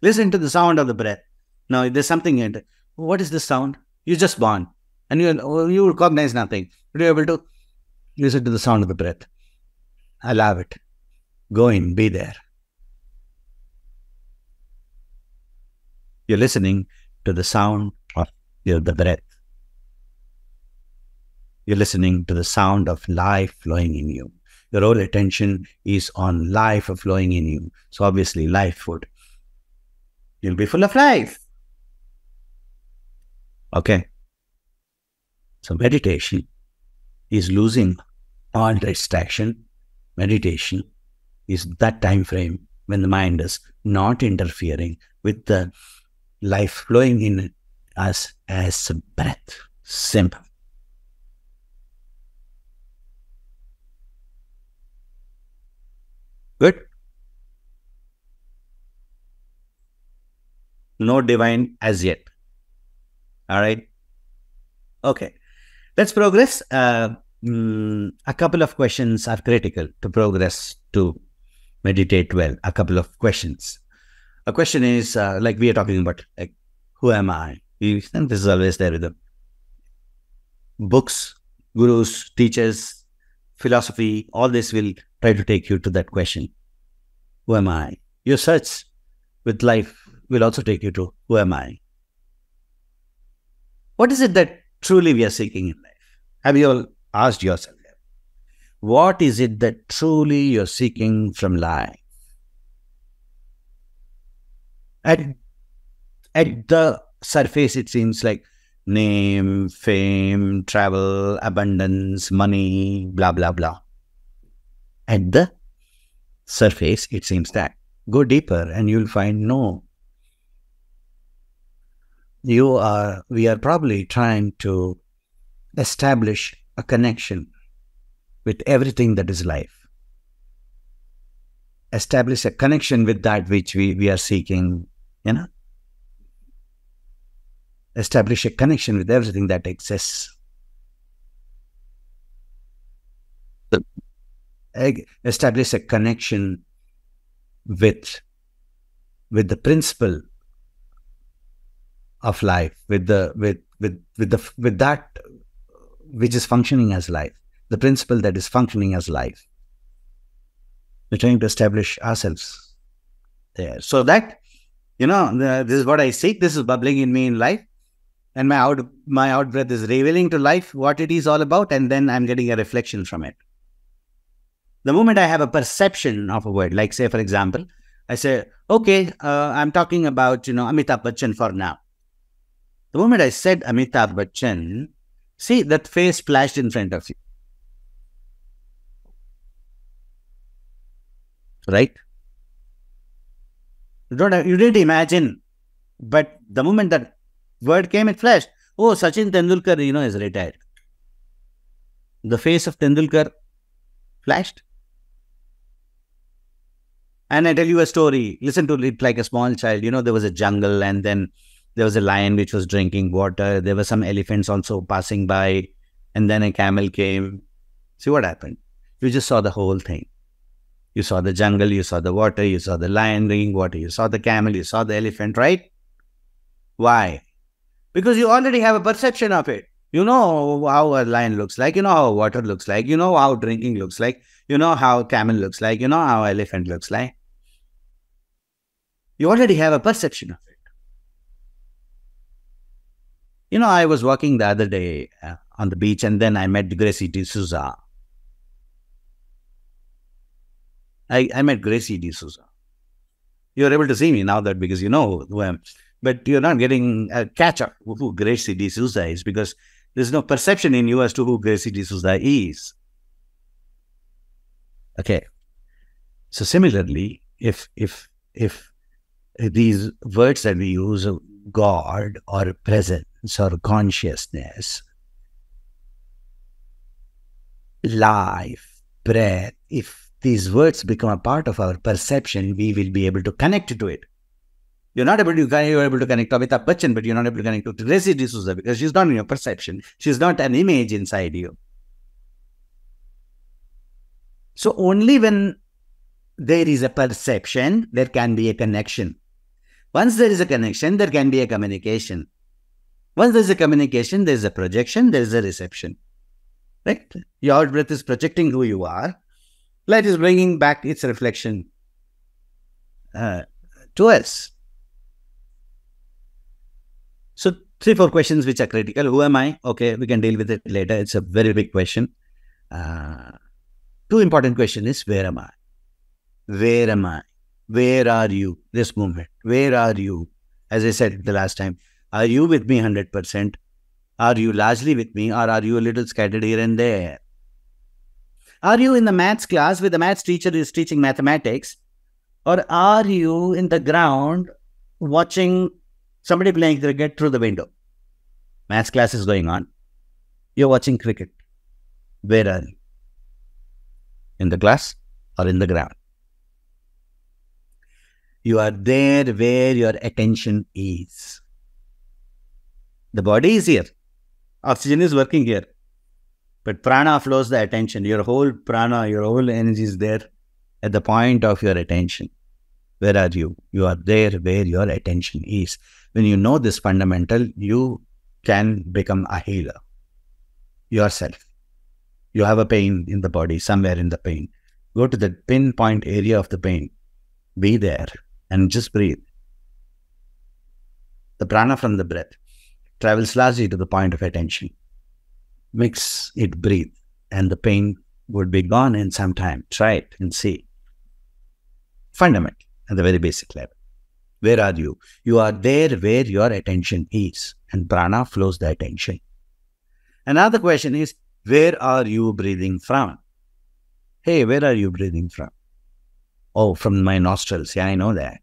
A: Listen to the sound of the breath. Now, there's something in it. What is this sound? You're just born. And you recognize nothing. But you're able to listen to the sound of the breath. Allow it. Go in, be there. You're listening to the sound of the breath. You're listening to the sound of life flowing in you. Your whole attention is on life flowing in you. So obviously, life food. You'll be full of life. Okay. So meditation is losing all distraction. Meditation is that time frame when the mind is not interfering with the life flowing in us as a breath. Simple. Good? No divine as yet. All right? Okay. Let's progress. A couple of questions are critical to progress, to meditate well. A couple of questions. A question is, like we are talking about, like, who am I? And this is always there with them. Books, gurus, teachers, philosophy, all this will try to take you to that question. Who am I? Your search with life will also take you to who am I? What is it that truly we are seeking in life? Have you all asked yourself that? What is it that truly you're seeking from life? At, at the surface, it seems like name, fame, travel, abundance, money, blah, blah, blah. At the surface, it seems that. Go deeper and you'll find no. We are probably trying to establish a connection with everything that is life. Establish a connection with that which we are seeking, Establish a connection with everything that exists. Establish a connection with the principle of life, with that which is functioning as life, the principle that is functioning as life. We're trying to establish ourselves there, so that this is what I seek. This is bubbling in me in life, and my out breath is revealing to life what it is all about, and then I'm getting a reflection from it. The moment I have a perception of a word, like say for example, I say, okay, I'm talking about Amitabh Bachchan for now. The moment I said Amitabh Bachchan, see that face flashed in front of you, right? You didn't imagine, but the moment that word came, it flashed. Oh, Sachin Tendulkar, is retired. The face of Tendulkar flashed. And I tell you a story. Listen to it like a small child. There was a jungle, and then there was a lion which was drinking water. There were some elephants also passing by, and then a camel came. See what happened? You just saw the whole thing. You saw the jungle, you saw the water, you saw the lion drinking water, you saw the camel, you saw the elephant, right? Why? Because you already have a perception of it. You know how a lion looks like, you know how water looks like, you know how drinking looks like, you know how camel looks like, you know how elephant looks like. You already have a perception of it. I was walking the other day on the beach, and then I met Gracie D'Souza. I met Gracie D'Souza. You're able to see me now that because you know who I am. But you're not getting a catch-up who Gracie D'Souza is, because there's no perception in you as to who Gracie D'Souza is. Okay. So similarly, if these words that we use, God or presence or consciousness, life, breath, if these words become a part of our perception, we will be able to connect to it. You're able to connect to Amitabh Bachchan, but you're not able to connect to Gracie D'Souza because she's not in your perception. She's not an image inside you. So only when there is a perception, there can be a connection. Once there is a connection, there can be a communication. Once there's a communication, there's a projection, there's a reception. Right? Your out-breath is projecting who you are. Light is bringing back its reflection to us. So 3-4 questions which are critical. Who am I? Okay, we can deal with it later. It's a very big question. 2 important questions is, where am I? Where am I? Where are you this moment? Where are you? As I said the last time, are you with me 100%? Are you largely with me, or are you a little scattered here and there? Are you in the maths class where the maths teacher is teaching mathematics? Or are you in the ground watching somebody playing cricket through the window? Maths class is going on. You're watching cricket. Where are you? In the class or in the ground? You are there where your attention is. The body is here. Oxygen is working here. But prana flows the attention. Your whole prana, your whole energy is there at the point of your attention. Where are you? You are there where your attention is. When you know this fundamental, you can become a healer yourself. You have a pain in the body, somewhere in the pain. Go to the pinpoint area of the pain. Be there and just breathe. The prana from the breath travels largely to the point of attention. Mix it, breathe, and the pain would be gone in some time. Try it and see. Fundamental at the very basic level. Where are you? You are there where your attention is, and prana flows the attention. Another question is, where are you breathing from? Hey, where are you breathing from? Oh, from my nostrils. Yeah, I know that.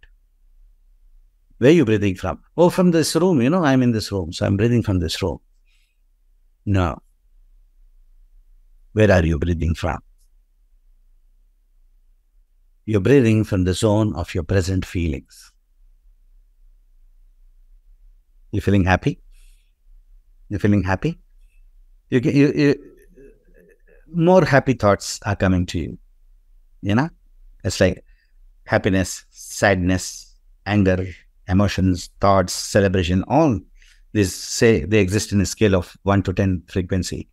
A: Where are you breathing from? Oh, from this room. I'm in this room, so I'm breathing from this room. No. Where are you breathing from? You're breathing from the zone of your present feelings. You feeling happy? You feeling happy? More happy thoughts are coming to you. It's like happiness, sadness, anger, emotions, thoughts, celebration, all these say they exist in a scale of 1 to 10 frequency.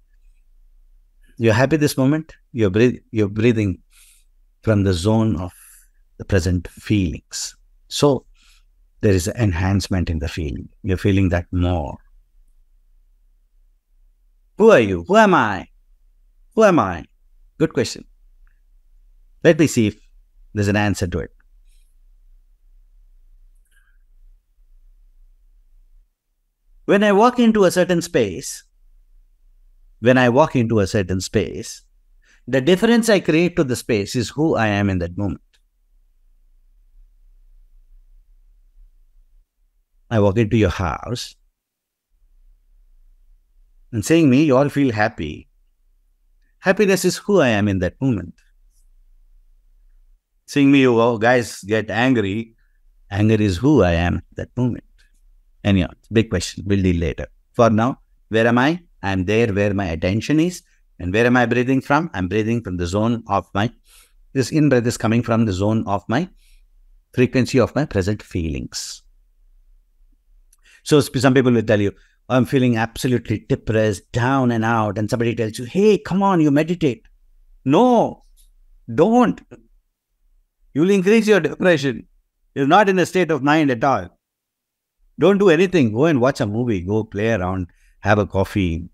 A: You're happy this moment, you're breathing from the zone of the present feelings. So there is an enhancement in the feeling. You're feeling that more. Who are you? Who am I? Who am I? Good question. Let me see if there's an answer to it. When I walk into a certain space, the difference I create to the space is who I am in that moment. I walk into your house and seeing me, you all feel happy. Happiness is who I am in that moment. Seeing me, you guys get angry. Anger is who I am at that moment. Anyhow, big question. We'll deal later. For now, where am I? I'm there where my attention is. And where am I breathing from? I'm breathing from the zone of this in-breath is coming from the zone of my frequency of my present feelings. So some people will tell you, I'm feeling absolutely depressed, down and out. And somebody tells you, hey, come on, you meditate. No, don't. You'll increase your depression. You're not in a state of mind at all. Don't do anything. Go and watch a movie. Go play around. Have a coffee,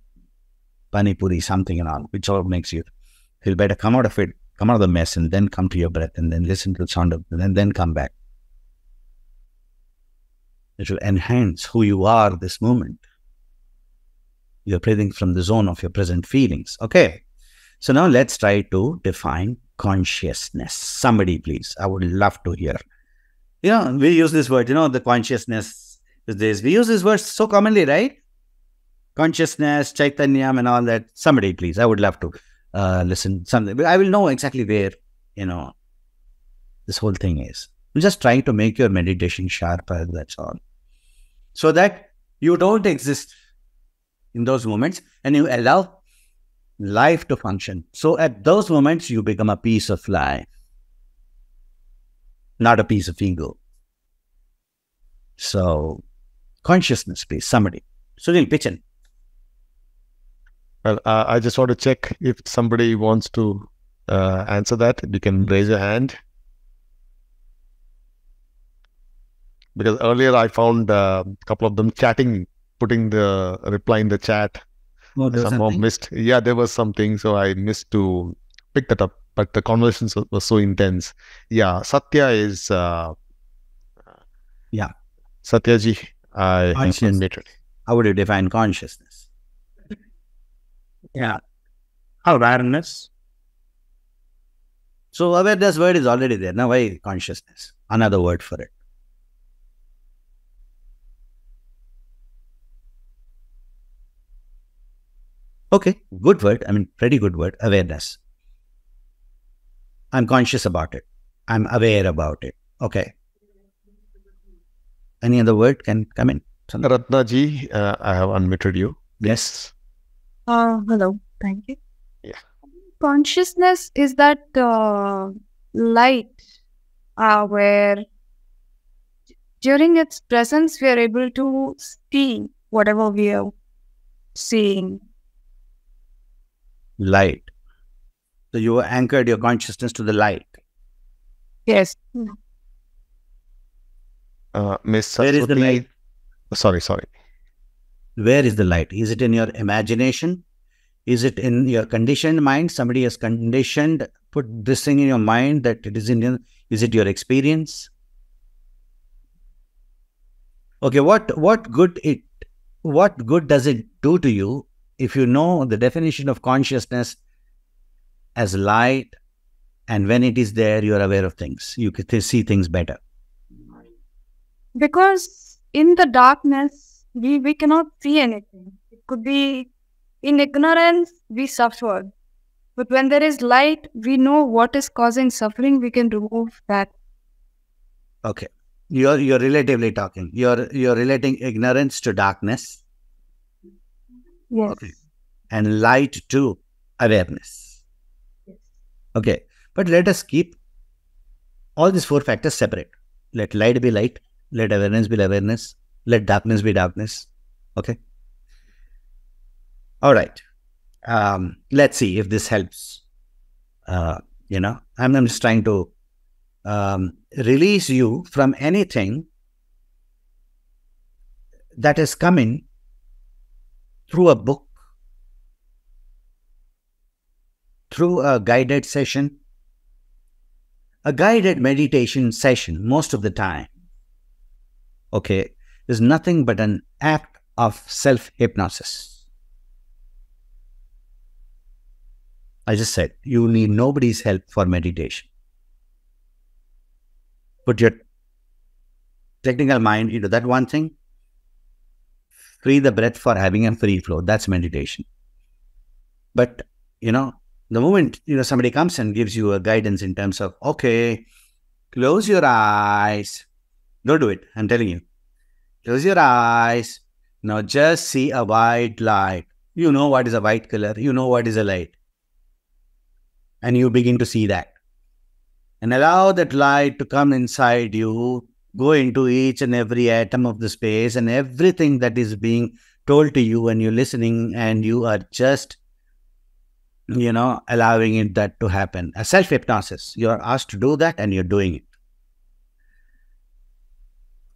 A: pani puri, something and all, which all makes you feel better. Come out of it. Come out of the mess and then come to your breath and then listen to the sound of it and then come back. It will enhance who you are this moment. You're breathing from the zone of your present feelings. Okay. So now let's try to define consciousness. Somebody, please. I would love to hear. We use this word, the consciousness is this. We use this word so commonly, right? Consciousness, Chaitanyam and all that. Somebody, please. I would love to listen. Something. I will know exactly where, this whole thing is. I'm just trying to make your meditation sharper, that's all. So that you don't exist in those moments and you allow life to function. So at those moments, you become a piece of life, not a piece of ego. So consciousness, please, somebody. Sunil, pitch in.
B: Well, I just want to check if somebody wants to answer that. You can raise your hand. Because earlier I found a couple of them chatting, putting the reply in the chat.
A: Oh, there was
B: somehow
A: something?
B: missed. Yeah, there was something, so I missed to pick that up. But the conversation was so intense. Yeah, Satya is.
A: Yeah.
B: Satyaji, I have admitted.
A: How would you define consciousness? Yeah. Awareness. So awareness word is already there. Now why consciousness? Another word for it. Okay, good word. I mean, pretty good word. Awareness. I'm conscious about it. I'm aware about it. Okay. Any other word can come in?
B: Ratnaji, I have unmuted you.
A: Yes.
C: Hello. Thank you.
B: Yeah.
C: Consciousness is that light where during its presence we are able to see whatever we are seeing.
A: Light. So you anchored your consciousness to the light.
C: Yes.
B: Miss
A: Where is the
B: Saraswati,
A: light?
B: sorry.
A: Where is the light? Is it in your imagination? Is it in your conditioned mind? Somebody has conditioned, put this thing in your mind that it is in your, is it your experience? Okay, what good does it do to you if you know the definition of consciousness as light, and when it is there, you are aware of things. You can see things better.
C: Because in the darkness, we cannot see anything. It could be in ignorance, we suffer. But when there is light, we know what is causing suffering. We can remove that.
A: Okay. You're relatively talking. You're relating ignorance to darkness.
C: Yes.
A: Okay. And light to awareness.
C: Yes.
A: Okay. But let us keep all these four factors separate. Let light be light. Let awareness be awareness. Let darkness be darkness. Okay. All right. Let's see if this helps. I'm just trying to release you from anything that is coming through a book, through a guided session, a guided meditation session. Most of the time, okay, is nothing but an act of self-hypnosis. I just said, you need nobody's help for meditation. Put your technical mind into that one thing. Free the breath for having a free flow. That's meditation. But, the moment, somebody comes and gives you a guidance in terms of, okay, close your eyes. Don't do it. I'm telling you. Close your eyes. Now just see a white light. You know what is a white color. You know what is a light. And you begin to see that. And allow that light to come inside you, go into each and every atom of the space and everything that is being told to you, and you're listening, and you are just, allowing that to happen. A self-hypnosis. You're asked to do that and you're doing it.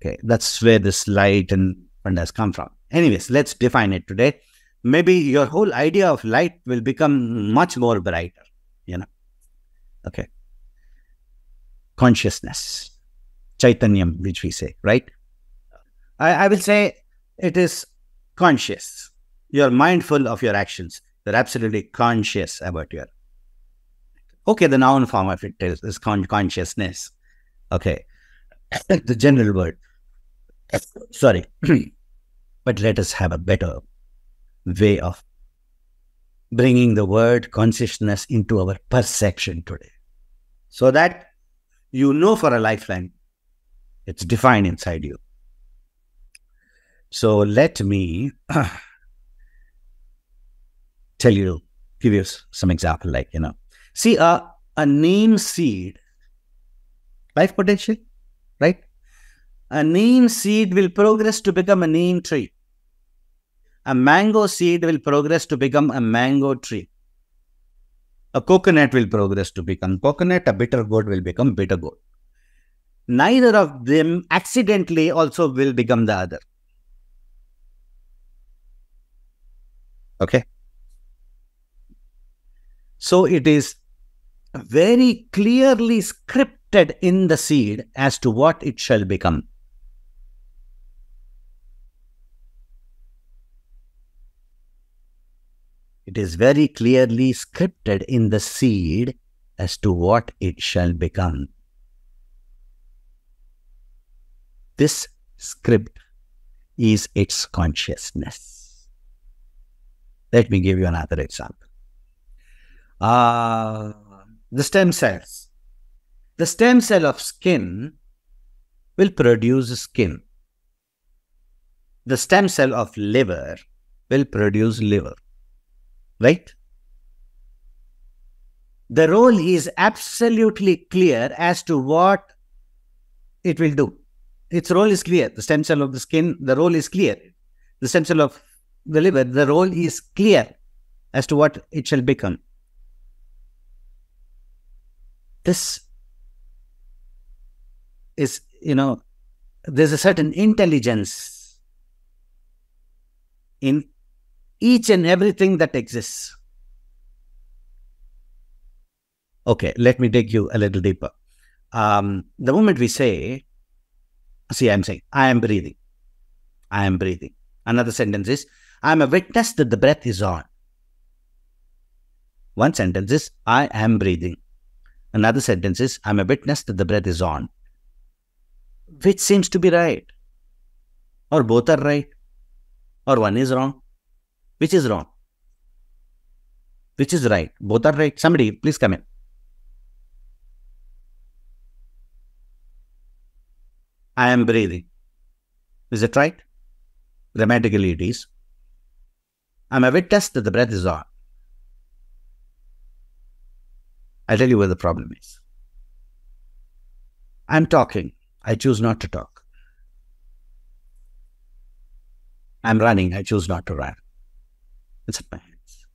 A: Okay, that's where this light and has come from. Anyways, let's define it today. Maybe your whole idea of light will become much more brighter, Okay. Consciousness. Chaitanyam, which we say, right? I will say it is conscious. You're mindful of your actions. You're absolutely conscious about your... Okay, the noun form of it is consciousness. Okay. The general word. Sorry. But let us have a better way of bringing the word consciousness into our perception today, so that for a lifeline, it's defined inside you. So let me give you some example, see a neem seed, life potential, right? A neem seed will progress to become a neem tree. A mango seed will progress to become a mango tree. A coconut will progress to become coconut. A bitter gourd will become bitter gourd. Neither of them accidentally also will become the other. Okay? So it is very clearly scripted in the seed as to what it shall become. It is very clearly scripted in the seed as to what it shall become. This script is its consciousness. Let me give you another example. The stem cells. The stem cell of skin will produce skin. The stem cell of liver will produce liver. Right? The role is absolutely clear as to what it will do. Its role is clear. The stem cell of the skin, the role is clear. The stem cell of the liver, the role is clear as to what it shall become. This is, there's a certain intelligence in each and everything that exists. Okay, let me take you a little deeper. The moment we say, see, I'm saying, I am breathing. I am breathing. Another sentence is, I am a witness that the breath is on. One sentence is, I am breathing. Another sentence is, I am a witness that the breath is on. Which seems to be right? Or both are right? Or one is wrong? Which is wrong? Which is right? Both are right. Somebody, please come in. I am breathing. Is it right? Grammatically it is. I am a witness that the breath is on. I'll tell you where the problem is. I'm talking. I choose not to talk. I'm running. I choose not to run. It's in my hands.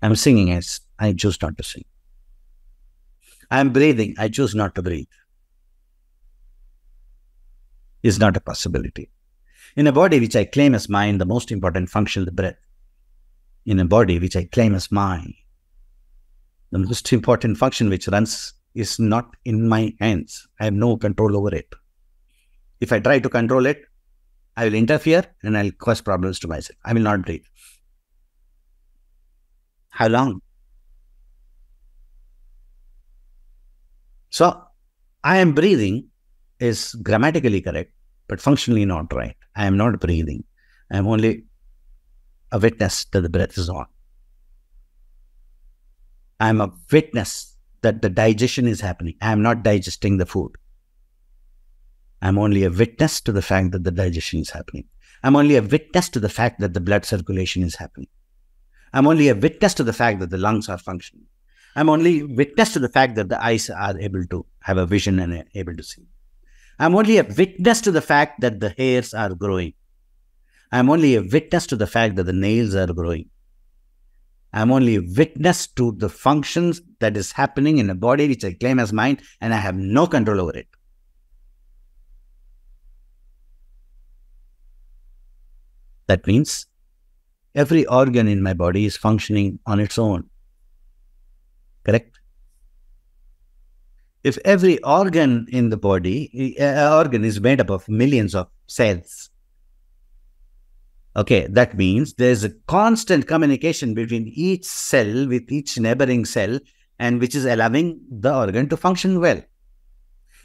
A: I'm singing. I choose not to sing. I'm breathing. I choose not to breathe. Is not a possibility. In a body which I claim as mine, the most important function is the breath. In a body which I claim as mine, the most important function which runs is not in my hands. I have no control over it. If I try to control it, I will interfere and I'll cause problems to myself. I will not breathe. How long? So, I am breathing is grammatically correct, but functionally not right. I am not breathing. I am only a witness that the breath is on. I am a witness that the digestion is happening. I am not digesting the food. I am only a witness to the fact that the digestion is happening. I am only a witness to the fact that the blood circulation is happening. I am only a witness to the fact that the lungs are functioning. I am only a witness to the fact that the eyes are able to have a vision and are able to see. I am only a witness to the fact that the hairs are growing. I am only a witness to the fact that the nails are growing. I am only a witness to the functions that is happening in a body which I claim as mine, and I have no control over it. That means every organ in my body is functioning on its own. Correct? If every organ in the body, organ is made up of millions of cells. Okay, that means there is a constant communication between each cell with each neighboring cell, and which is allowing the organ to function well.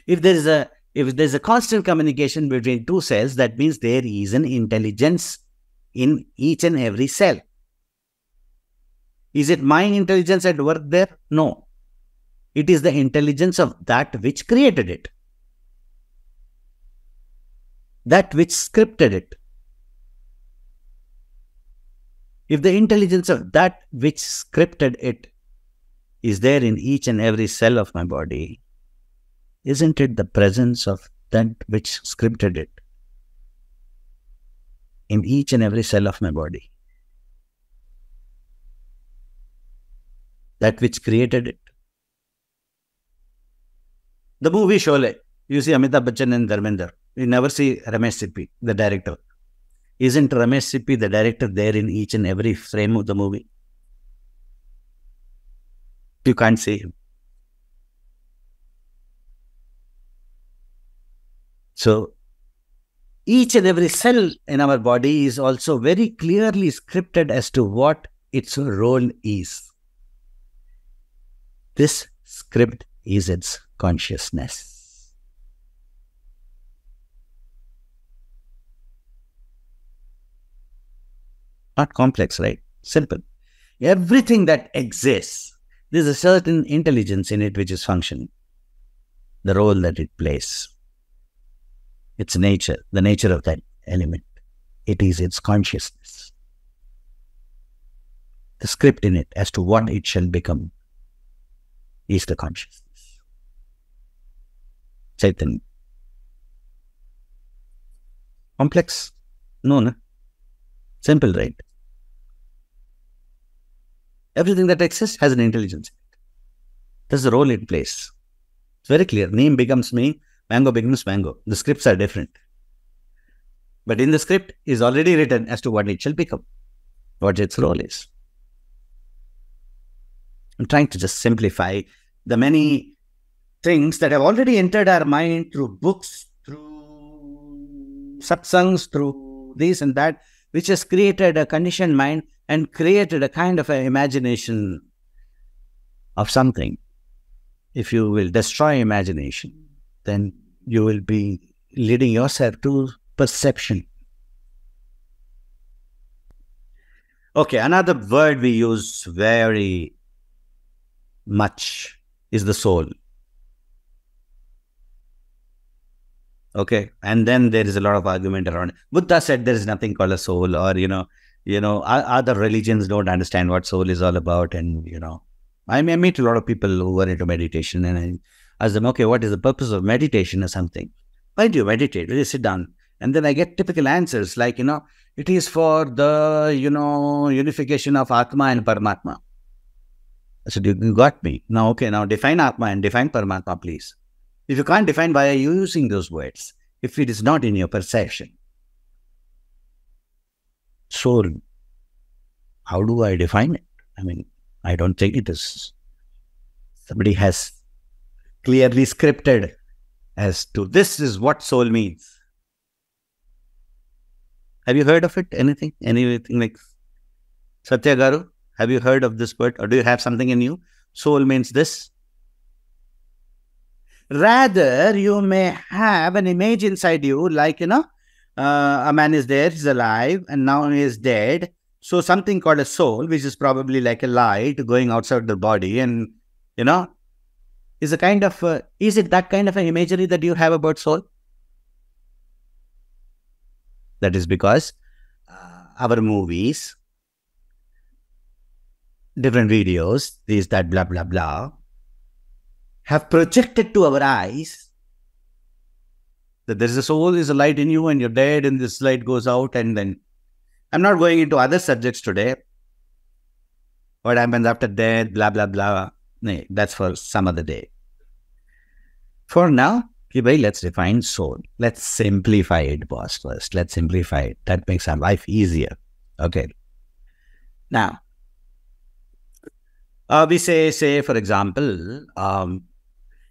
A: If there is a constant communication between two cells, that means there is an intelligence in each and every cell. Is it my intelligence at work there? No. It is the intelligence of that which created it. That which scripted it. If the intelligence of that which scripted it is there in each and every cell of my body, isn't it the presence of that which scripted it in each and every cell of my body? That which created it. The movie Sholay, you see Amitabh Bachchan and Dharmender. You never see Ramesh Sippy, the director. Isn't Ramesh Sippy the director there in each and every frame of the movie? You can't see him. So, each and every cell in our body is also very clearly scripted as to what its role is. This script is its consciousness. Not complex, right? Simple. Everything that exists, there's a certain intelligence in it which is functioning. The role that it plays. Its nature, the nature of that element. It is its consciousness. The script in it as to what it shall become is the consciousness. Chaitanya. Complex? No. Simple, right? Everything that exists has an intelligence in it. That's the role it plays. It's very clear. Name becomes me. Mango becomes mango. The scripts are different. But in the script is already written as to what it shall become, what its role is. I'm trying to just simplify the many things that have already entered our mind through books, through satsangs, through this and that, which has created a conditioned mind and created a kind of an imagination of something. If you will destroy imagination, then you will be leading yourself to perception. Okay, another word we use very much is the soul. Okay, and then there is a lot of argument around it. Buddha said there is nothing called a soul, or other religions don't understand what soul is all about. And I meet a lot of people who are into meditation, and I ask them, okay, what is the purpose of meditation or something? Why do you meditate? Why do you sit down? And then I get typical answers like, it is for the, unification of Atma and Paramatma. I said, you got me. Now, okay, now define Atma and define Paramatma, please. If you can't define, why are you using those words? If it is not in your perception. Soul, how do I define it? I mean, I don't think it is. Somebody has clearly scripted as to this is what soul means. Have you heard of it? Anything like Satya Garu? Have you heard of this word? Or do you have something in you? Soul means this. Rather, you may have an image inside you, like, a man is there, he's alive, and now he is dead. So something called a soul, which is probably like a light going outside the body, and, is it that kind of an imagery that you have about soul? That is because our movies, different videos, this, that, blah, blah, blah, have projected to our eyes that there is a soul, is a light in you, and you're dead, and this light goes out, and then I'm not going into other subjects today. What happens after death, blah, blah, blah. No, that's for some other day. For now, let's define soul. Let's simplify it, boss, first. Let's simplify it. That makes our life easier. Okay. Now, we say, for example,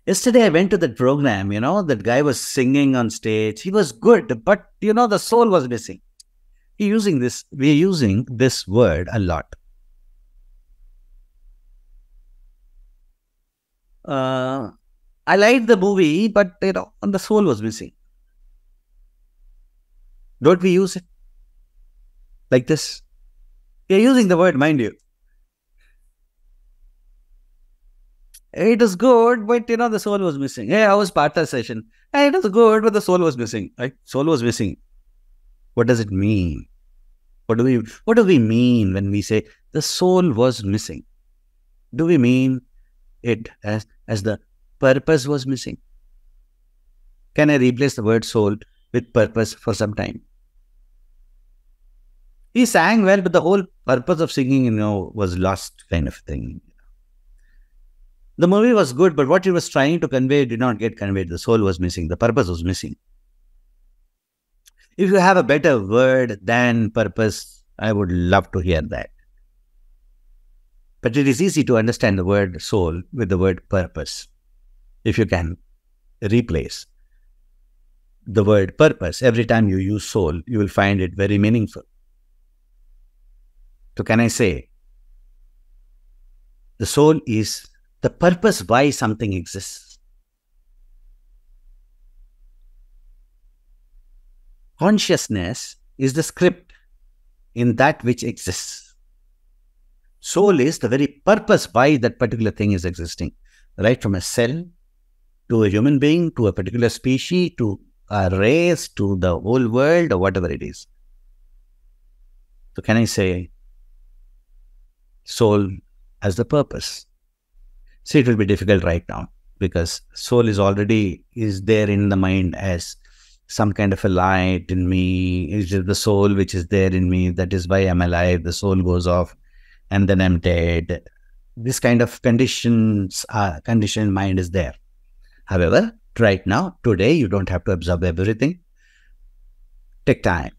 A: yesterday I went to that program, that guy was singing on stage. He was good, but, the soul was missing. We're using this word a lot. I liked the movie, but, the soul was missing. Don't we use it like this? We're using the word, mind you. It was good, but, the soul was missing. Hey, how was Partha's session? Hey, it was good, but the soul was missing. Right? Soul was missing. What does it mean? What do we mean when we say the soul was missing? Do we mean it as the purpose was missing? Can I replace the word soul with purpose for some time? He sang well, but the whole purpose of singing, was lost, kind of thing. The movie was good, but what he was trying to convey did not get conveyed. The soul was missing. The purpose was missing. If you have a better word than purpose, I would love to hear that. But it is easy to understand the word soul with the word purpose. If you can replace the word purpose, every time you use soul, you will find it very meaningful. So can I say, the soul is the purpose why something exists. Consciousness is the script in that which exists. Soul is the very purpose why that particular thing is existing. Right from a cell, to a human being, to a particular species, to a race, to the whole world, or whatever it is. So can I say, soul as the purpose? See, it will be difficult right now, because soul is there in the mind as some kind of a light in me. It's just the soul which is there in me. That is why I'm alive. The soul goes off and then I'm dead. This kind of conditioned mind is there. However, right now, today. You don't have to absorb everything. Take time.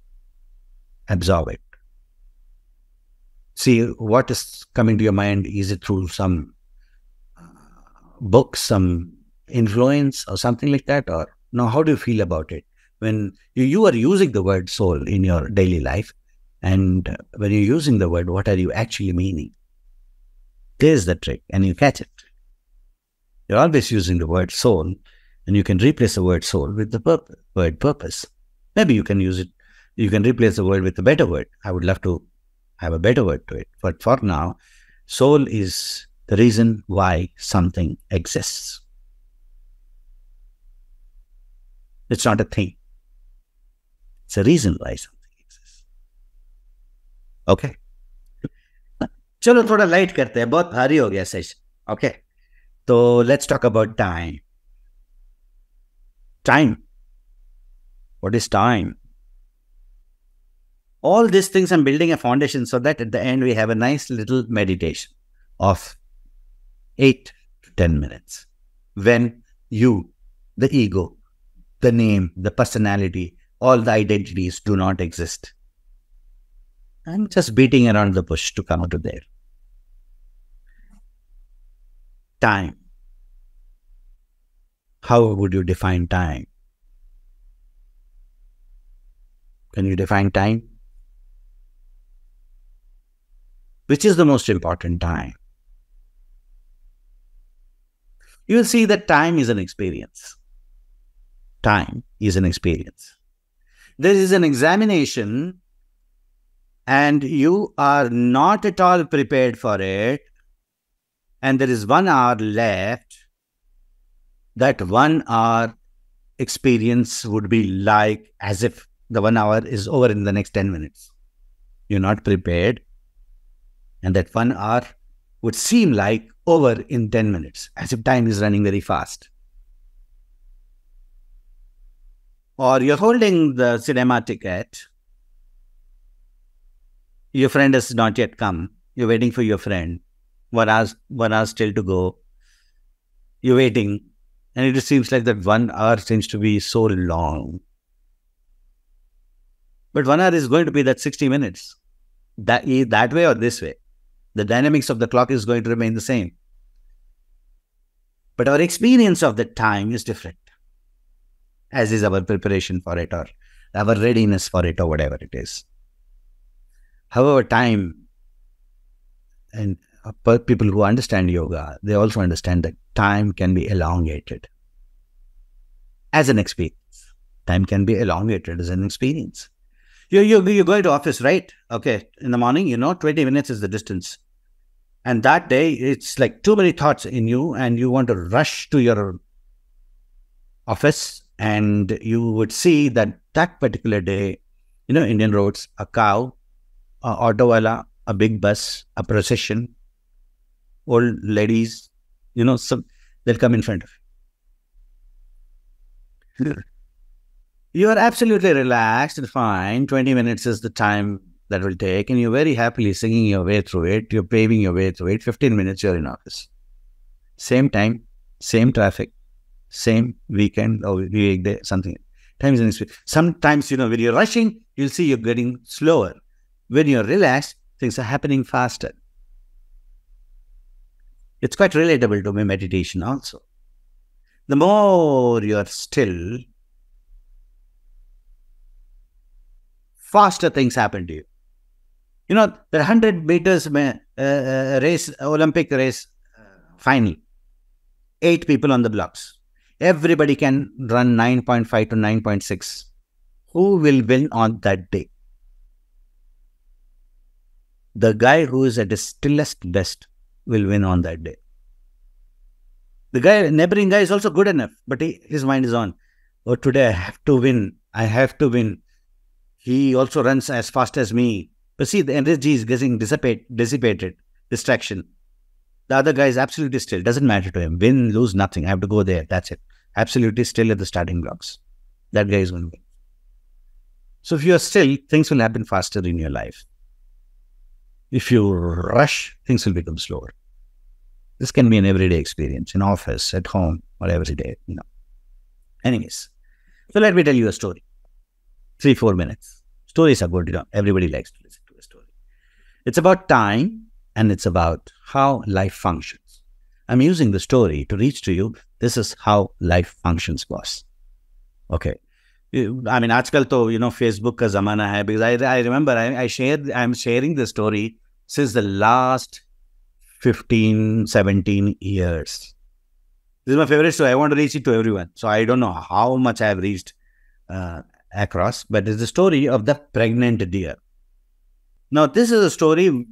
A: Absorb it. See what is coming to your mind. Is it through some book, some influence or something like that? Or no, how do you feel about it? When you are using the word soul in your daily life, and when you're using the word, what are you actually meaning? There's the trick, and you catch it. You're always using the word soul, and you can replace the word soul with the word purpose. Maybe you can use it, you can replace the word with a better word. I would love to have a better word to it. But for now, soul is the reason why something exists. It's not a thing. It's a reason why something exists. Okay? चलो थोड़ा light करते हैं, बहुत भारी हो गया session. Okay? So let's talk about time. Time. What is time? All these things I'm building a foundation so that at the end we have a nice little meditation of 8 to 10 minutes. When you, the ego, the name, the personality, all the identities do not exist. I'm just beating around the bush to come to there. Time. How would you define time? Can you define time? Which is the most important time? You will see that time is an experience. Time is an experience. There is an examination and you are not at all prepared for it, and there is 1 hour left. That 1 hour experience would be like as if the 1 hour is over in the next 10 minutes. You're not prepared, and that 1 hour would seem like over in 10 minutes, as if time is running very fast. Or you're holding the cinema ticket, your friend has not yet come, you're waiting for your friend, 1 hour still to go, you're waiting, and it just seems like that 1 hour seems to be so long. But 1 hour is going to be that 60 minutes, that way or this way. The dynamics of the clock is going to remain the same. But our experience of the time is different, as is our preparation for it or our readiness for it or whatever it is. However, time, and people who understand yoga, they also understand that time can be elongated as an experience. Time can be elongated as an experience. You're going to office, right? Okay, in the morning, 20 minutes is the distance. And that day, it's like too many thoughts in you and you want to rush to your office, and you would see that particular day, Indian roads, a cow, a auto wala, a big bus, a procession, old ladies, they'll come in front of you. You are absolutely relaxed and fine. 20 minutes is the time that will take, and you're very happily singing your way through it. You're paving your way through it. 15 minutes, you're in office. Same time, same traffic, same weekend or weekday, something. Time is an experience. Sometimes, when you're rushing, you'll see you're getting slower. When you're relaxed, things are happening faster. It's quite relatable to my meditation also. The more you're still, faster things happen to you. The 100 meters race, Olympic race, final. 8 people on the blocks. Everybody can run 9.5 to 9.6. Who will win on that day? The guy who is at his stillest best will win on that day. The neighboring guy is also good enough, but his mind is on. Oh, today I have to win. I have to win. He also runs as fast as me. But see, the energy is getting dissipated, distraction. The other guy is absolutely still. Doesn't matter to him. Win, lose, nothing. I have to go there. That's it. Absolutely still at the starting blocks. That guy is going to win. So if you are still, things will happen faster in your life. If you rush, things will become slower. This can be an everyday experience, in office, at home, or every day, Anyways, so let me tell you a story. 3-4 minutes. Stories are good, everybody likes to listen to a story. It's about time and it's about how life functions. I'm using the story to reach to you. This is how life functions, boss. Okay. I mean, आजकल तो Facebook का ज़माना है, because I remember I'm sharing the story since the last 15-17 years. This is my favorite story. I want to reach it to everyone. So I don't know how much I have reached across, but it's the story of the pregnant deer. Now, this is a story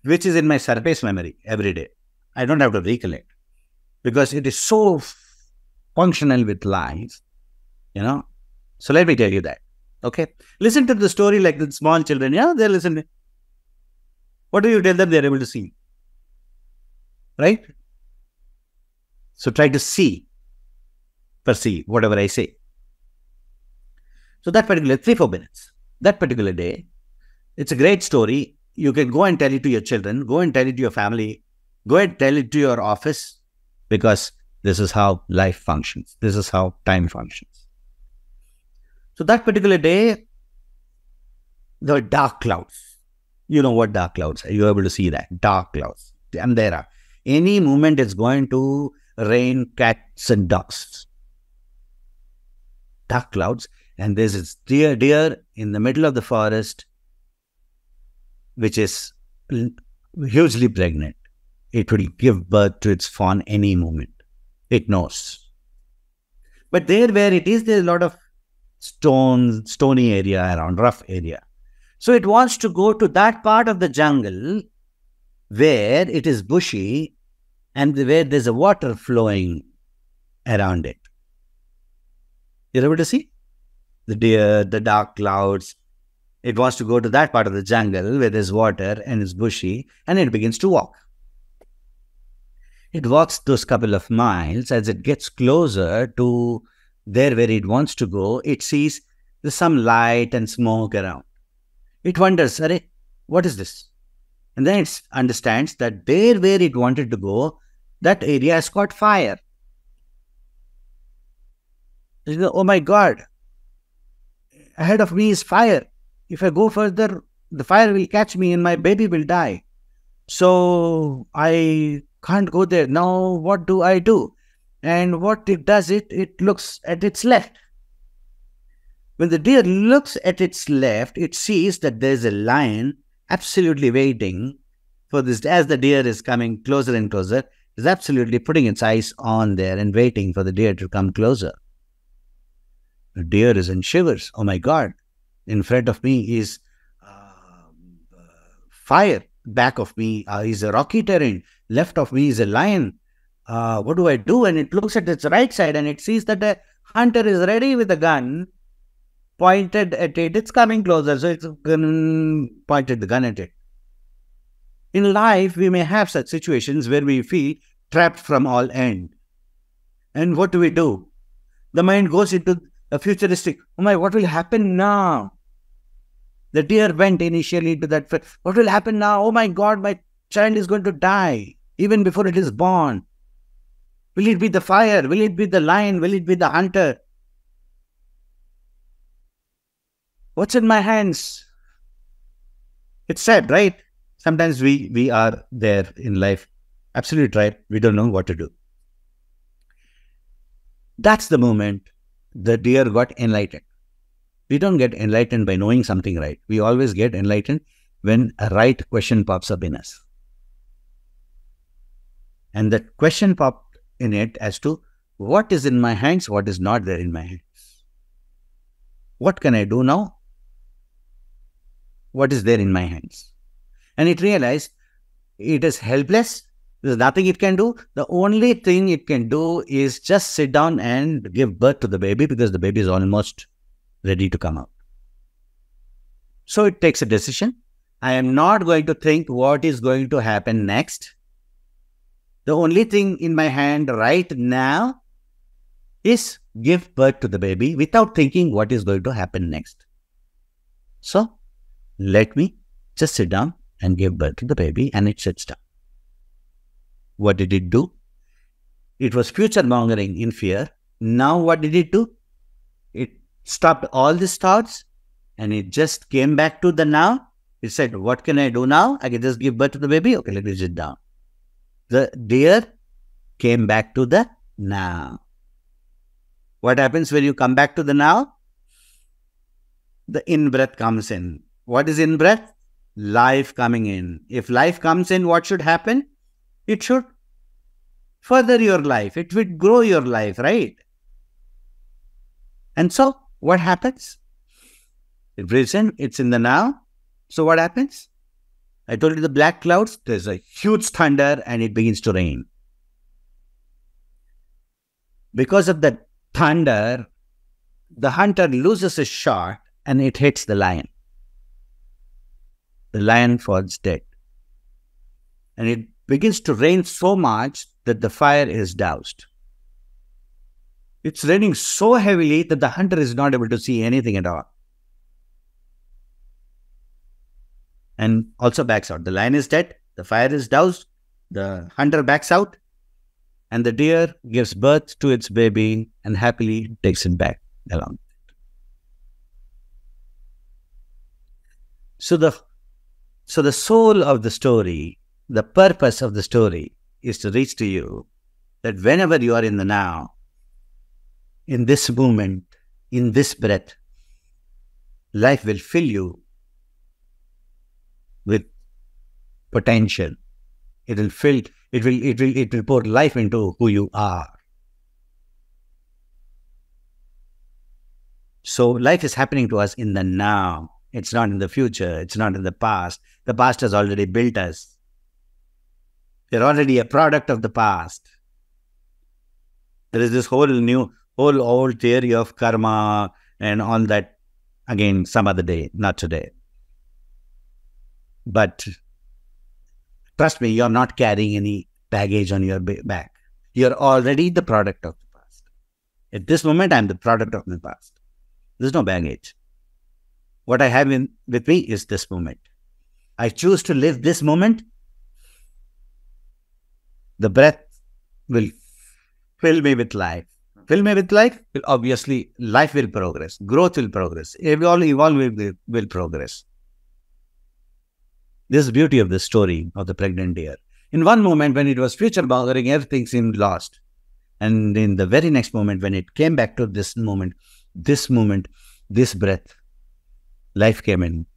A: which is in my surface memory every day. I don't have to recollect because it is so functional with life, So let me tell you that. Okay. Listen to the story like the small children. Yeah, they're listening. What do you tell them? They're able to see. Right? So try to see, perceive whatever I say. So that particular 3-4 minutes, that particular day, it's a great story. You can go and tell it to your children, go and tell it to your family, go and tell it to your office, because this is how life functions. This is how time functions. So that particular day, there were dark clouds. You know what dark clouds are. You're able to see that. Dark clouds. And there are. Any moment it's going to rain cats and dogs. Dark clouds. And there's this deer in the middle of the forest, which is hugely pregnant. It will give birth to its fawn any moment. It knows. But there where it is, there's a lot of stony area around, rough area. So it wants to go to that part of the jungle where it is bushy and where there's a water flowing around it. You're able to see? The deer, the dark clouds. It wants to go to that part of the jungle where there's water and it's bushy, and it begins to walk. It walks those couple of miles. As it gets closer to there where it wants to go, it sees there's some light and smoke around. It wonders, what is this? And then it understands that there where it wanted to go, that area has caught fire. It goes, oh my God, ahead of me is fire. If I go further, the fire will catch me and my baby will die. So I can't go there. Now what do I do? And what it does, it looks at its left. When the deer looks at its left, it sees that there's a lion absolutely waiting for this. As the deer is coming closer and closer, it's absolutely putting its eyes on there and waiting for the deer to come closer. The deer is in shivers. Oh my God. In front of me is fire. Back of me is a rocky terrain. Left of me is a lion. What do I do? And it looks at its right side and it sees that a hunter is ready with a gun pointed at it. It's coming closer, so it's pointed the gun at it. In life, we may have such situations where we feel trapped from all ends. And what do? The mind goes into a futuristic, oh my, what will happen now? The deer went initially into that, what will happen now? Oh my God, my child is going to die even before it is born. Will it be the fire? Will it be the lion? Will it be the hunter? What's in my hands? It's sad, right? Sometimes we are there in life. Absolutely right. We don't know what to do. That's the moment the deer got enlightened. We don't get enlightened by knowing something right. We always get enlightened when a right question pops up in us. And that question popped in it as to what is in my hands, what is not there in my hands. What can I do now? What is there in my hands? And it realized it is helpless. There's nothing it can do. The only thing it can do is just sit down and give birth to the baby, because the baby is almost ready to come out. So it takes a decision. I am not going to think what is going to happen next. The only thing in my hand right now is give birth to the baby without thinking what is going to happen next. So let me just sit down and give birth to the baby, and it sits down. What did it do? It was future mongering in fear. Now what did it do? It stopped all these thoughts and it just came back to the now. It said, what can I do now? I can just give birth to the baby. Okay, let me sit down. The deer came back to the now. What happens when you come back to the now? The in-breath comes in. What is in-breath? Life coming in. If life comes in, what should happen? It should further your life. It would grow your life, right? And so, what happens? It breathes in, it's in the now. So what happens? I told you the black clouds, there's a huge thunder and it begins to rain. Because of the thunder, the hunter loses his shot and it hits the lion. The lion falls dead. And it begins to rain so much that the fire is doused. It's raining so heavily that the hunter is not able to see anything at all. And also backs out. The lion is dead, the fire is doused, the hunter backs out, and the deer gives birth to its baby and happily takes it back along. So the soul of the story, the purpose of the story is to reach to you that whenever you are in the now, in this moment, in this breath, life will fill you with potential. It will pour life into who you are. So life is happening to us in the now. It's not in the future. It's not in the past. The past has already built us. We're already a product of the past. There is this whole old theory of karma and all that. Again, some other day, not today. But trust me, you're not carrying any baggage on your back. You're already the product of the past. At this moment, I'm the product of my past. There's no baggage. What I have with me is this moment. I choose to live this moment. The breath will fill me with life. Fill me with life, obviously life will progress. Growth will progress. Evolve will progress. This is the beauty of the story of the pregnant deer. In one moment when it was future bothering, everything seemed lost. And in the very next moment when it came back to this moment, this breath, life came in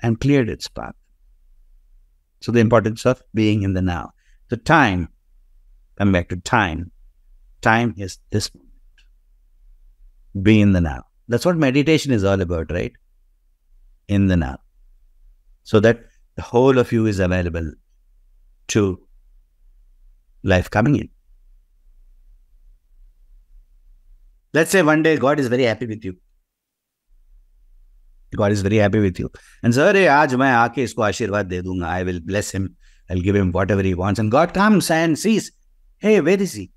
A: and cleared its path. So the importance of being in the now. The time, come back to time. Time is this moment. Be in the now. That's what meditation is all about, right? In the now. So that the whole of you is available to life coming in. Let's say one day God is very happy with you. God is very happy with you. And so, aaj main aake isko aashirwad de dunga. I will bless him. I'll give him whatever he wants. And God comes and sees, hey, where is he?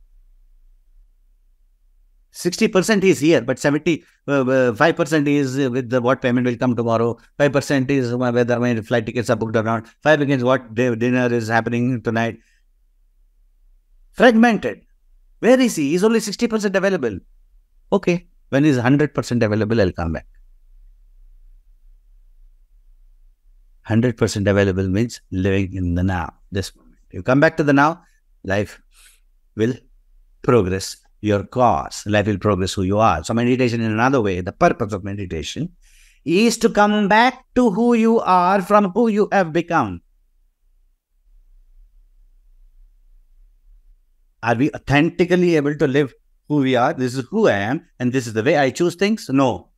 A: 60% is here, but 5% is with what payment will come tomorrow. 5% is whether my flight tickets are booked or not. 5% is what dinner is happening tonight. Fragmented. Where is he? He's only 60% available. Okay. When he's 100% available, I'll come back. 100% available means living in the now, this moment. You come back to the now, life will progress your cause. Life will progress who you are. So meditation in another way, the purpose of meditation is to come back to who you are from who you have become. Are we authentically able to live who we are? This is who I am and this is the way I choose things? No.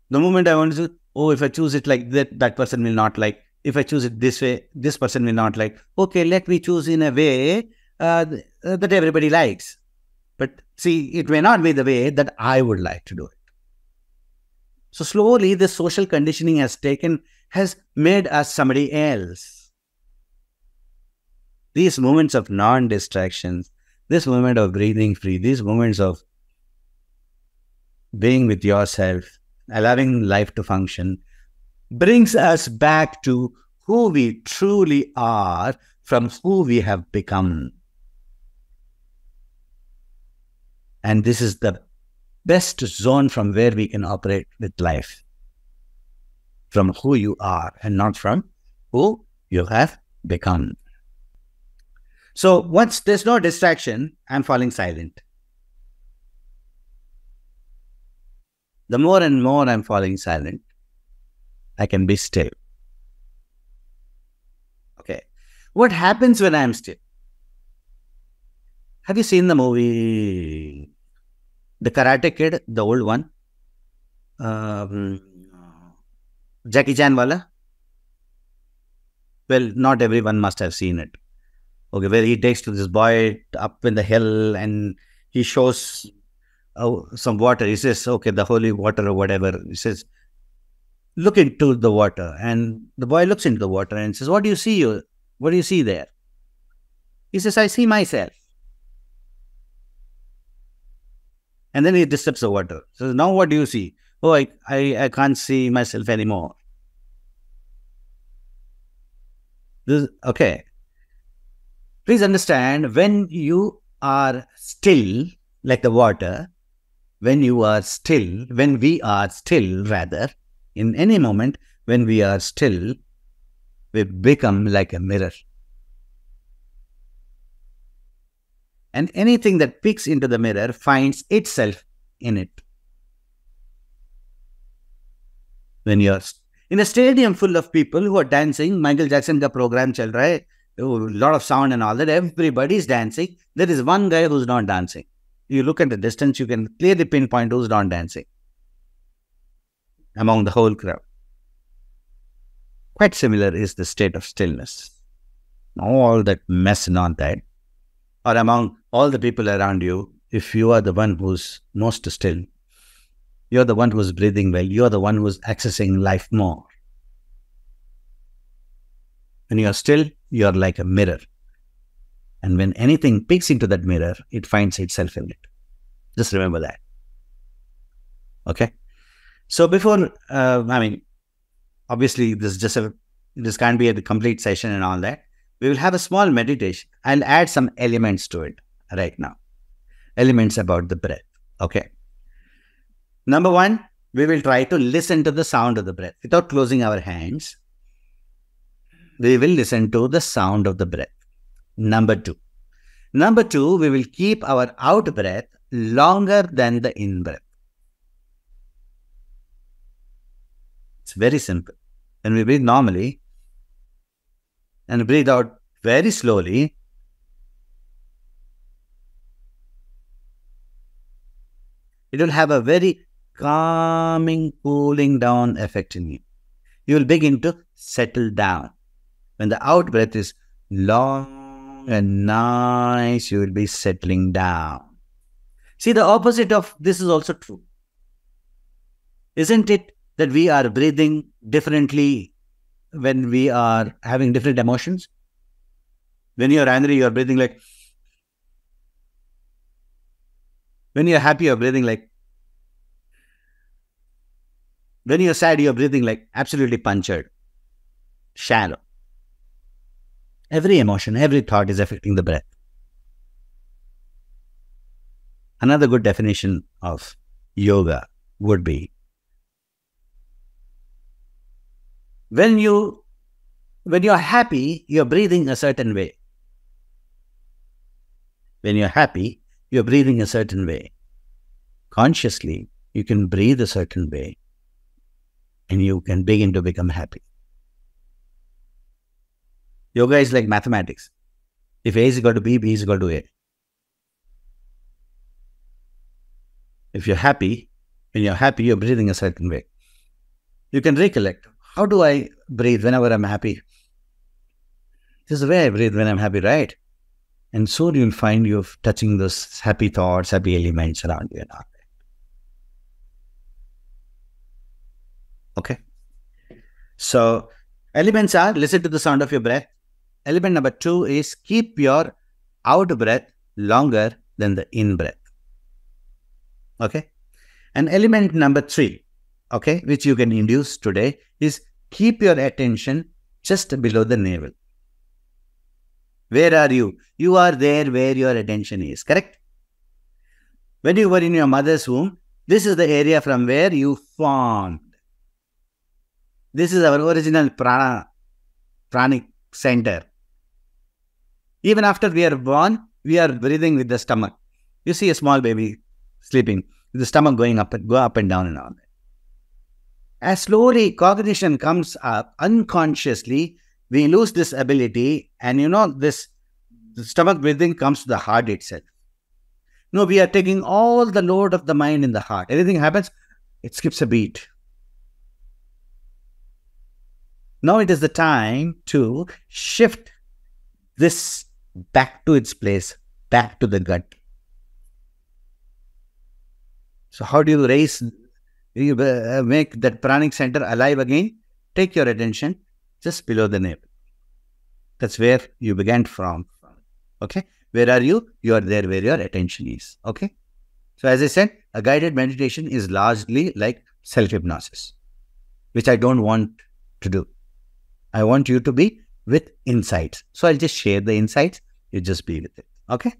A: The moment I want to, if I choose it like that, that person will not like. If I choose it this way, this person will not like. Okay, let me choose in a way that everybody likes. But see, it may not be the way that I would like to do it. So slowly, this social conditioning has made us somebody else. These moments of non-distractions, this moment of breathing free, these moments of being with yourself, allowing life to function, brings us back to who we truly are from who we have become. And this is the best zone from where we can operate with life. From who you are and not from who you have become. So once there's no distraction, I'm falling silent. The more and more I'm falling silent, I can be still. Okay. What happens when I'm still? Have you seen the movie The Karate Kid, the old one? Jackie Chan wala? Well, not everyone must have seen it. Okay, where he takes to this boy up in the hill and he shows some water. He says, okay, the holy water or whatever. He says, look into the water. And the boy looks into the water and says, what do you see? What do you see there? He says, I see myself. And then he disturbs the water. So now what do you see? Oh, I can't see myself anymore. Okay. Please understand, when you are still, like the water, when we are still, rather, in any moment, when we are still, we become like a mirror. And anything that peeks into the mirror finds itself in it. When you're in a stadium full of people who are dancing, Michael Jackson ka program chal raha hai, a lot of sound and all that, everybody's dancing. There is one guy who's not dancing. You look at the distance, you can clearly pinpoint who's not dancing among the whole crowd. Quite similar is the state of stillness. All that mess and all that, or among all the people around you, if you are the one who's most still, you're the one who's breathing well, you're the one who's accessing life more. When you're still, you're like a mirror. And when anything peeks into that mirror, it finds itself in it. Just remember that. Okay? So before, obviously this can't be a complete session and all that. We will have a small meditation. I'll add some elements to it right now. Elements about the breath. Okay? Number one, we will try to listen to the sound of the breath. Without closing our hands, we will listen to the sound of the breath. Number two, we will keep our out breath longer than the in breath. It's very simple. When we breathe normally and breathe out very slowly, it will have a very calming, cooling down effect in you. You will begin to settle down. When the out breath is long and nice, you will be settling down. See, the opposite of this is also true. Isn't it that we are breathing differently when we are having different emotions? When you are angry, you are breathing like. When you are happy, you are breathing like. When you are sad, you are breathing like absolutely punctured, shallow. Every emotion, every thought is affecting the breath. Another good definition of yoga would be, when you are happy, you are breathing a certain way. When you are happy, you are breathing a certain way. Consciously, you can breathe a certain way and you can begin to become happy. Yoga is like mathematics. If A is equal to B, B is equal to A. If you're happy, when you're happy, you're breathing a certain way. You can recollect, how do I breathe whenever I'm happy? This is the way I breathe when I'm happy, right? And soon you'll find you're touching those happy thoughts, happy elements around you and all that. Okay? So, elements are, listen to the sound of your breath. Element number 2 is, keep your out breath longer than the in breath. Okay? And element number 3, okay, which you can induce today, is keep your attention just below the navel. Where are you? You are there where your attention is, correct? When you were in your mother's womb, this is the area from where you formed. This is our original pranic center. Even after we are born, we are breathing with the stomach. You see a small baby sleeping, with the stomach go up and down and on. As slowly cognition comes up, unconsciously, we lose this ability, and the stomach breathing comes to the heart itself. No, we are taking all the load of the mind in the heart. Anything happens, it skips a beat. Now it is the time to shift this back to its place, back to the gut. So how do you make that pranic center alive again? Take your attention just below the navel. That's where you began from. Okay? Where are you? You are there where your attention is. Okay? So as I said, a guided meditation is largely like self-hypnosis, which I don't want to do. I want you to be with insights. So I'll just share the insights. You just be with it. Okay?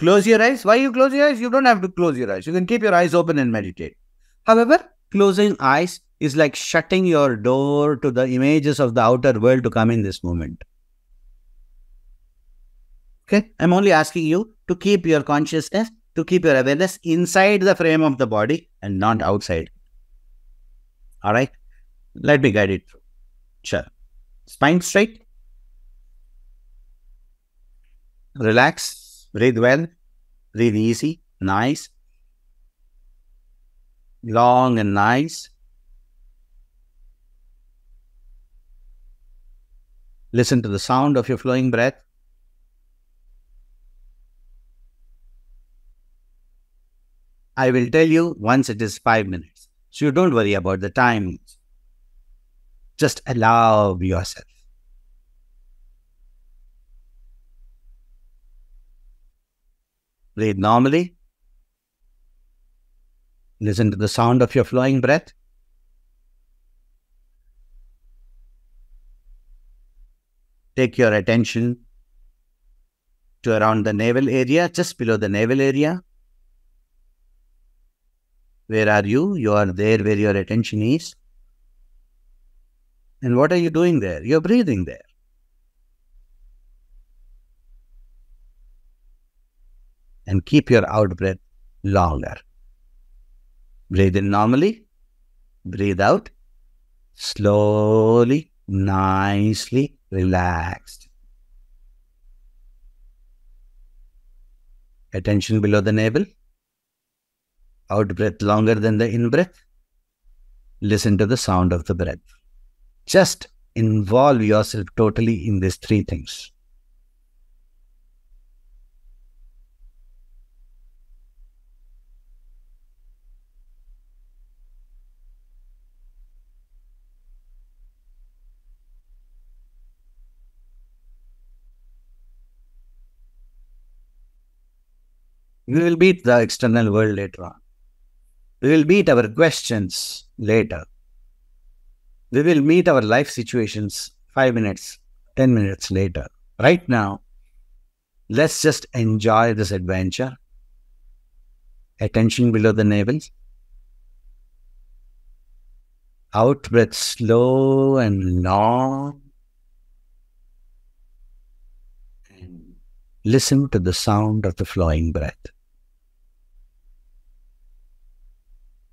A: Close your eyes. Why you close your eyes? You don't have to close your eyes. You can keep your eyes open and meditate. However, closing eyes is like shutting your door to the images of the outer world to come in this moment. Okay? I'm only asking you to keep your consciousness, to keep your awareness inside the frame of the body and not outside. Alright? Let me guide it through. Sure. Spine straight. Relax. Breathe well. Breathe easy. Nice. Long and nice. Listen to the sound of your flowing breath. I will tell you once it is 5 minutes. So you don't worry about the time. Just allow yourself. Breathe normally. Listen to the sound of your flowing breath. Take your attention to around the navel area, just below the navel area. Where are you? You are there where your attention is. And what are you doing there? You're breathing there. And keep your out breath longer. Breathe in normally. Breathe out. Slowly, nicely, relaxed. Attention below the navel. Out breath longer than the in breath. Listen to the sound of the breath. Just involve yourself totally in these three things. We will beat the external world later on. We will beat our questions later. We will meet our life situations 5 minutes, 10 minutes later. Right now, let's just enjoy this adventure. Attention below the navel. Out breath slow and long. And listen to the sound of the flowing breath.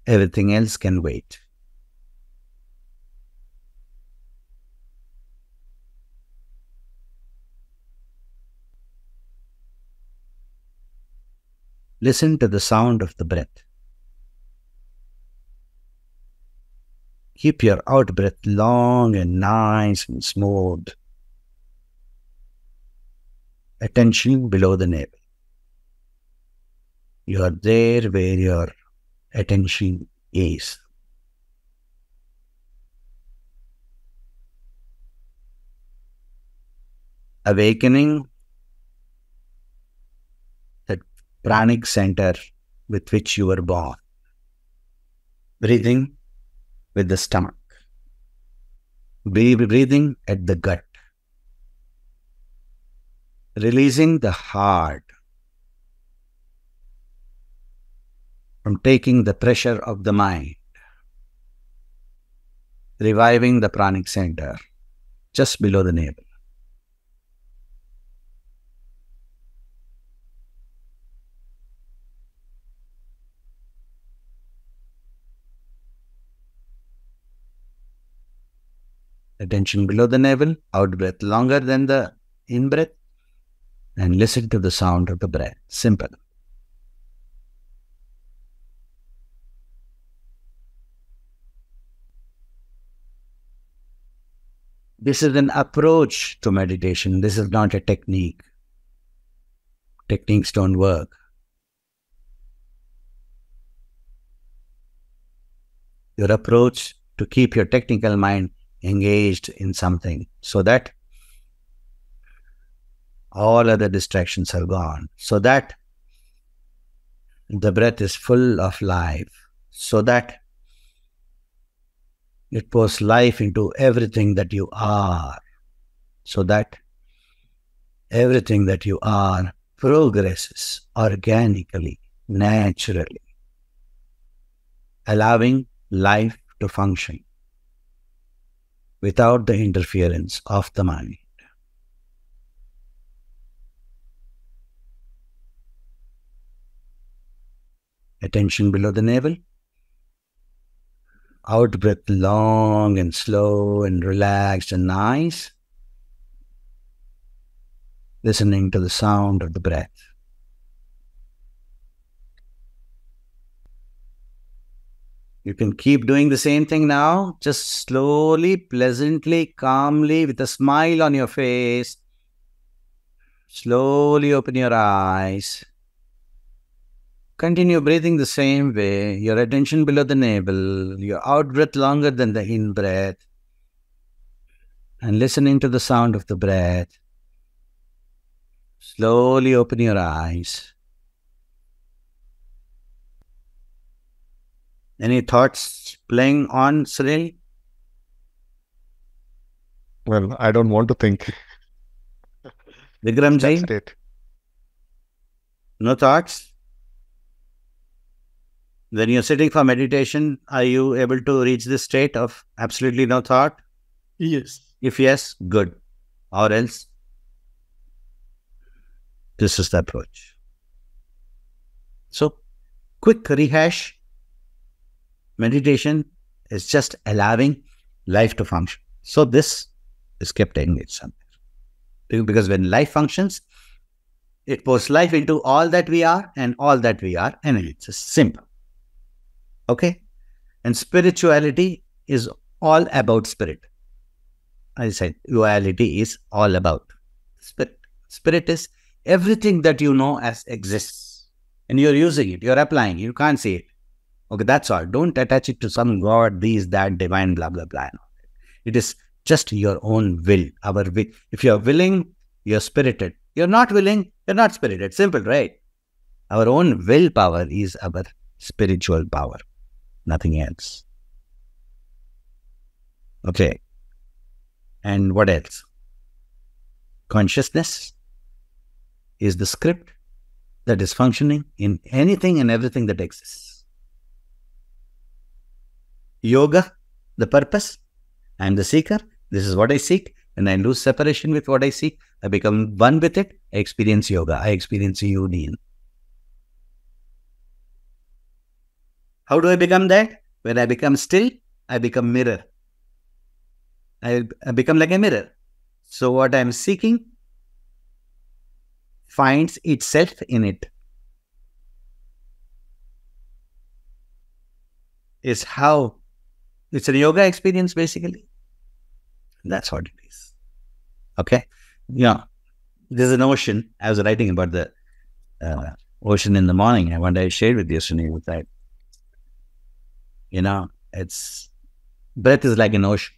A: Everything else can wait. Listen to the sound of the breath. Keep your out breath long and nice and smooth. Attention below the navel. You are there where your attention is. Awakening that pranic center with which you were born. Breathing with the stomach. Breathing at the gut. Releasing the heart. from taking the pressure of the mind, reviving the pranic center just below the navel. Attention below the navel, out breath longer than the in breath, and listen to the sound of the breath. Simple. This is an approach to meditation. This is not a technique. Techniques don't work. Your approach to keep your technical mind engaged in something so that all other distractions are gone, so that the breath is full of life, so that it pours life into everything that you are, so that everything that you are progresses organically, naturally, allowing life to function without the interference of the mind. Attention below the navel. Out breath long and slow and relaxed and nice. Listening to the sound of the breath. You can keep doing the same thing now, just slowly, pleasantly, calmly, with a smile on your face. Slowly open your eyes. Continue breathing the same way. Your attention below the navel, your out breath longer than the in breath, and listening to the sound of the breath. Slowly open your eyes. Any thoughts playing on, Cyril?
B: Well, I don't want to think.
A: Vikramji?
B: That's it.
A: No thoughts? When you're sitting for meditation, are you able to reach this state of absolutely no thought?
D: Yes.
A: If yes, good. Or else, this is the approach. So, quick rehash. Meditation is just allowing life to function. So this is kept engaged somewhere. Because when life functions, it pours life into all that we are and all that we are, and it's just simple. Okay? And spirituality is all about spirit. I said, duality is all about spirit. Spirit is everything that you know as exists. And you're using it, you're applying it, you can't see it. Okay, that's all. Don't attach it to some God, these, that, divine, blah, blah, blah. It is just your own will, our will. If you're willing, you're spirited. You're not willing, you're not spirited. Simple, right? Our own willpower is our spiritual power, nothing else. Okay. And what else? Consciousness is the script that is functioning in anything and everything that exists. Yoga, the purpose. I am the seeker. This is what I seek. When I lose separation with what I seek, I become one with it. I experience yoga. I experience union. How do I become that? When I become still, I become mirror. I become like a mirror. So what I am seeking finds itself in it. Is how it's a yoga experience, basically. That's what it is. Okay? Yeah. There's an ocean. I was writing about the ocean in the morning. I wanted to share with you, Sunil, that, breath is like an ocean.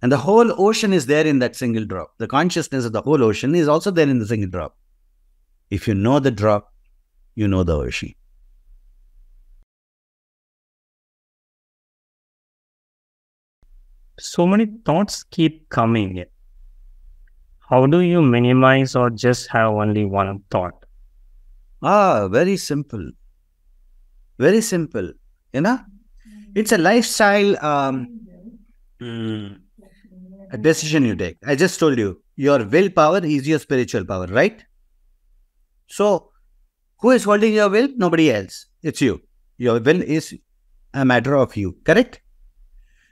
A: And the whole ocean is there in that single drop. The consciousness of the whole ocean is also there in the single drop. If you know the drop, you know the ocean.
D: So many thoughts keep coming in. How do you minimize or just have only one thought?
A: Very simple. Very simple. It's a lifestyle a decision you take. I just told you, your willpower is your spiritual power, right? So, who is holding your will? Nobody else. It's you. Your will is a matter of you, correct?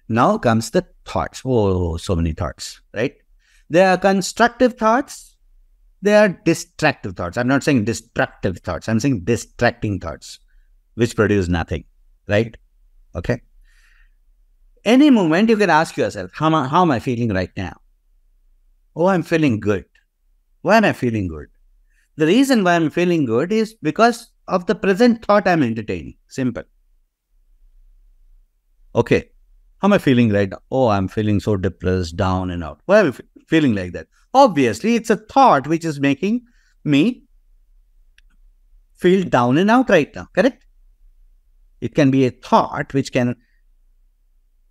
A: Now comes the thoughts. Oh, so many thoughts, right? There are constructive thoughts. There are distractive thoughts. I'm not saying destructive thoughts. I'm saying distracting thoughts, which produce nothing, right? Okay. Any moment you can ask yourself, how am I feeling right now? Oh, I'm feeling good. Why am I feeling good? The reason why I'm feeling good is because of the present thought I'm entertaining. Simple. Okay. How am I feeling right now? Oh, I'm feeling so depressed, down and out. Why am I feeling like that? Obviously, it's a thought which is making me feel down and out right now. Correct? It can be a thought which can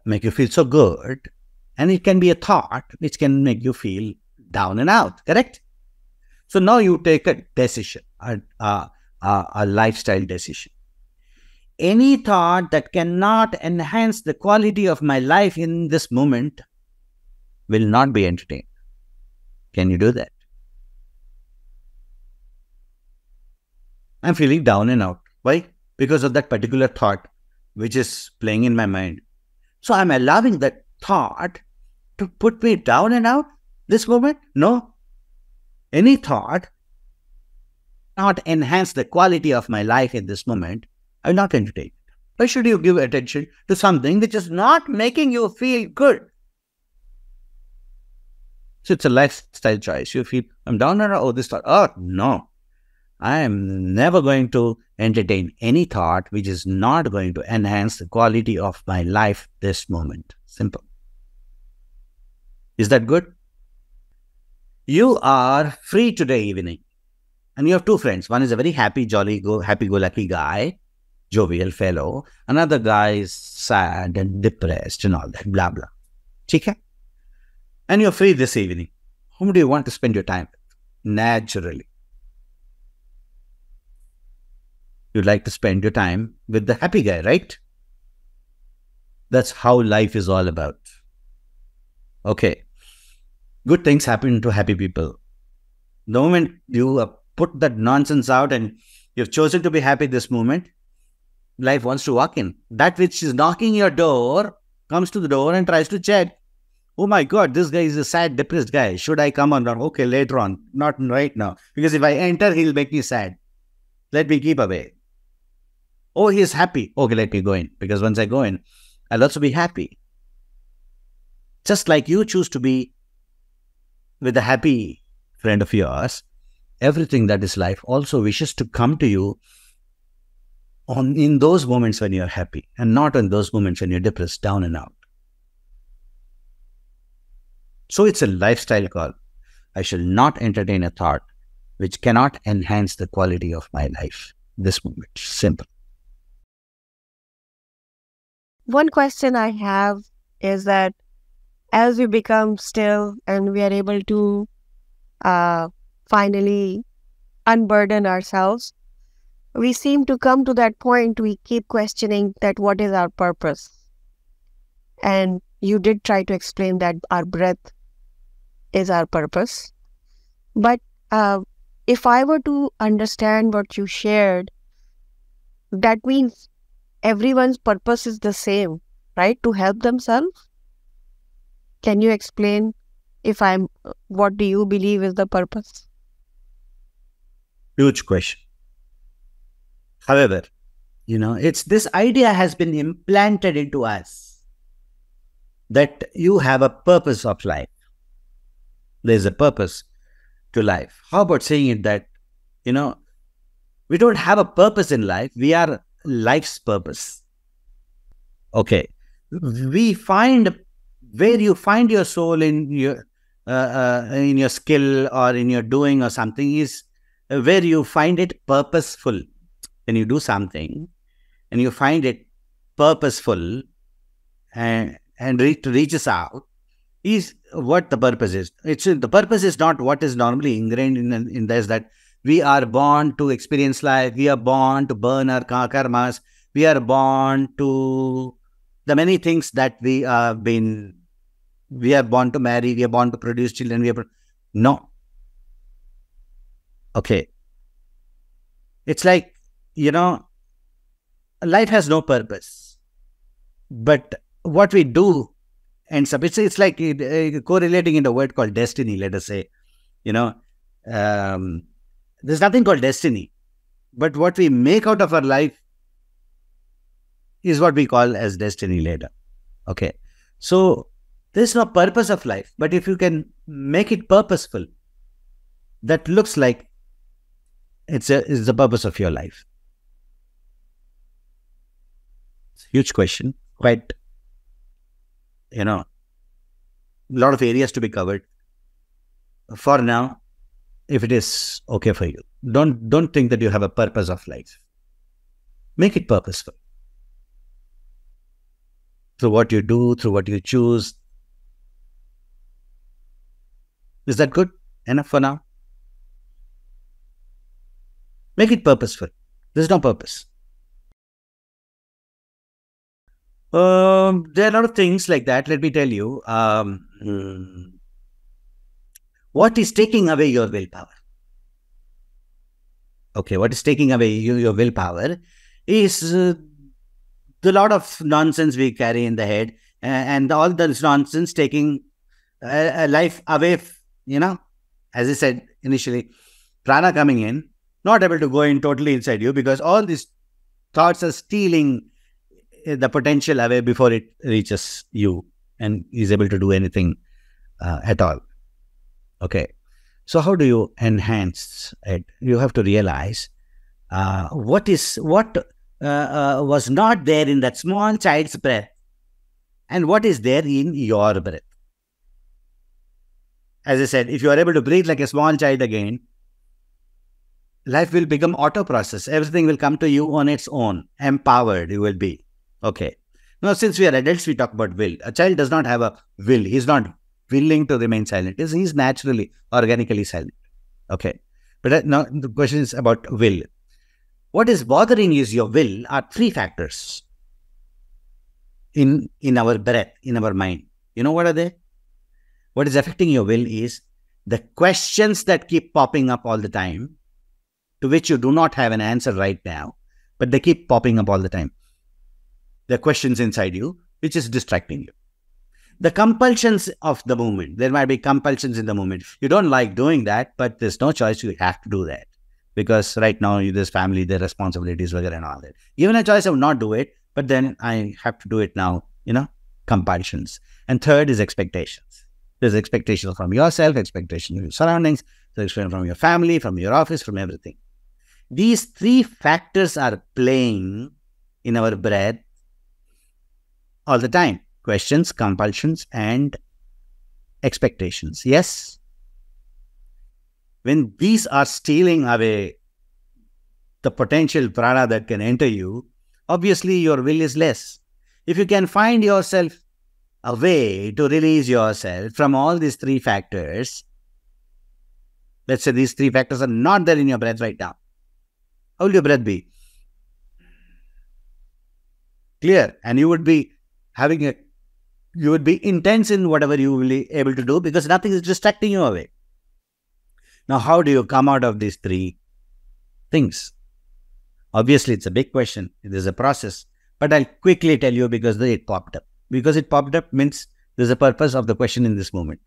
A: make you feel so good, and it can be a thought which can make you feel down and out. Correct? So now you take a decision, a lifestyle decision. Any thought that cannot enhance the quality of my life in this moment will not be entertained. Can you do that? I'm feeling down and out. Why? Because of that particular thought which is playing in my mind. So I'm allowing that thought to put me down and out this moment? No. Any thought not enhance the quality of my life in this moment, I will not entertain. Why should you give attention to something which is not making you feel good? So it's a lifestyle choice. You feel, I'm down and out, oh, this thought. Oh, no. I am never going to entertain any thought which is not going to enhance the quality of my life this moment. Simple. Is that good? You are free today evening and you have two friends. One is a very happy, jolly, happy-go-lucky guy, jovial fellow. Another guy is sad and depressed and all that, blah, blah. Okay? And you're free this evening. Whom do you want to spend your time with? Naturally. You'd like to spend your time with the happy guy, right? That's how life is all about. Okay. Good things happen to happy people. The moment you put that nonsense out and you've chosen to be happy this moment, life wants to walk in. That which is knocking your door comes to the door and tries to check. Oh my God, this guy is a sad, depressed guy. Should I come or not? Okay, later on. Not right now. Because if I enter, he'll make me sad. Let me keep away. Oh, he is happy. Okay, let me go in. Because once I go in, I'll also be happy. Just like you choose to be with a happy friend of yours, everything that is life also wishes to come to you in those moments when you're happy and not in those moments when you're depressed, down and out. So it's a lifestyle call. I shall not entertain a thought which cannot enhance the quality of my life this moment. Simple.
E: One question I have is that as we become still and we are able to finally unburden ourselves, we seem to come to that point we keep questioning that what is our purpose. And you did try to explain that our breath is our purpose. But if I were to understand what you shared, that means everyone's purpose is the same, right? To help themselves. Can you explain what do you believe is the purpose?
A: Huge question. However, it's this idea has been implanted into us that you have a purpose of life. There's a purpose to life. How about saying it that, we don't have a purpose in life. We are life's purpose. Okay. We find where you find your soul in your skill or in your doing or something is where you find it purposeful. When you do something and you find it purposeful and reaches out, is what the purpose is. The purpose is not what is normally ingrained in this, that we are born to experience life, we are born to burn our karmas, we are born to the many things that we are born to marry, we are born to produce children, no. Okay. It's like, life has no purpose. But what we do ends up, it's like correlating in a word called destiny, let us say. There's nothing called destiny. But what we make out of our life is what we call as destiny later. Okay. So there's no purpose of life. But if you can make it purposeful, that looks like it's the purpose of your life. It's a huge question. Quite, a lot of areas to be covered. For now, if it is okay for you, don't think that you have a purpose of life. Make it purposeful. Through what you do, through what you choose. Is that good enough for now? Make it purposeful. There's no purpose. There are a lot of things like that. Let me tell you. What is taking away your willpower? Okay, what is taking away your willpower is the lot of nonsense we carry in the head, and all this nonsense taking life away, as I said initially, prana coming in, not able to go in totally inside you because all these thoughts are stealing the potential away before it reaches you and is able to do anything at all. Okay. So how do you enhance it? You have to realize what was not there in that small child's breath and what is there in your breath. As I said, if you are able to breathe like a small child again, life will become auto process. Everything will come to you on its own. Empowered you will be. Okay. Now, since we are adults, we talk about will. A child does not have a will. He's not willing to remain silent. He's naturally, organically silent. Okay. But now the question is about will. What is bothering is your will are three factors in our breath, in our mind. You know what are they? What is affecting your will is the questions that keep popping up all the time, to which you do not have an answer right now, but they keep popping up all the time. There are questions inside you, which is distracting you. The compulsions of the moment. There might be compulsions in the moment. You don't like doing that, but there's no choice. You have to do that. Because right now, there's family, there's responsibilities, and all that. Given a choice, I would not do it, but then I have to do it now, compulsions. And third is expectations. There's expectations from yourself, expectations from your surroundings, there's expectations from your family, from your office, from everything. These three factors are playing in our breath all the time. Questions, compulsions, and expectations. Yes? When these are stealing away the potential prana that can enter you, obviously your will is less. If you can find yourself a way to release yourself from all these three factors, let's say these three factors are not there in your breath right now. How will your breath be? Clear. And you would be intense in whatever you will be able to do because nothing is distracting you away. Now, how do you come out of these three things? Obviously, it's a big question. There's a process. But I'll quickly tell you because it popped up. Because it popped up means there's a purpose of the question in this moment.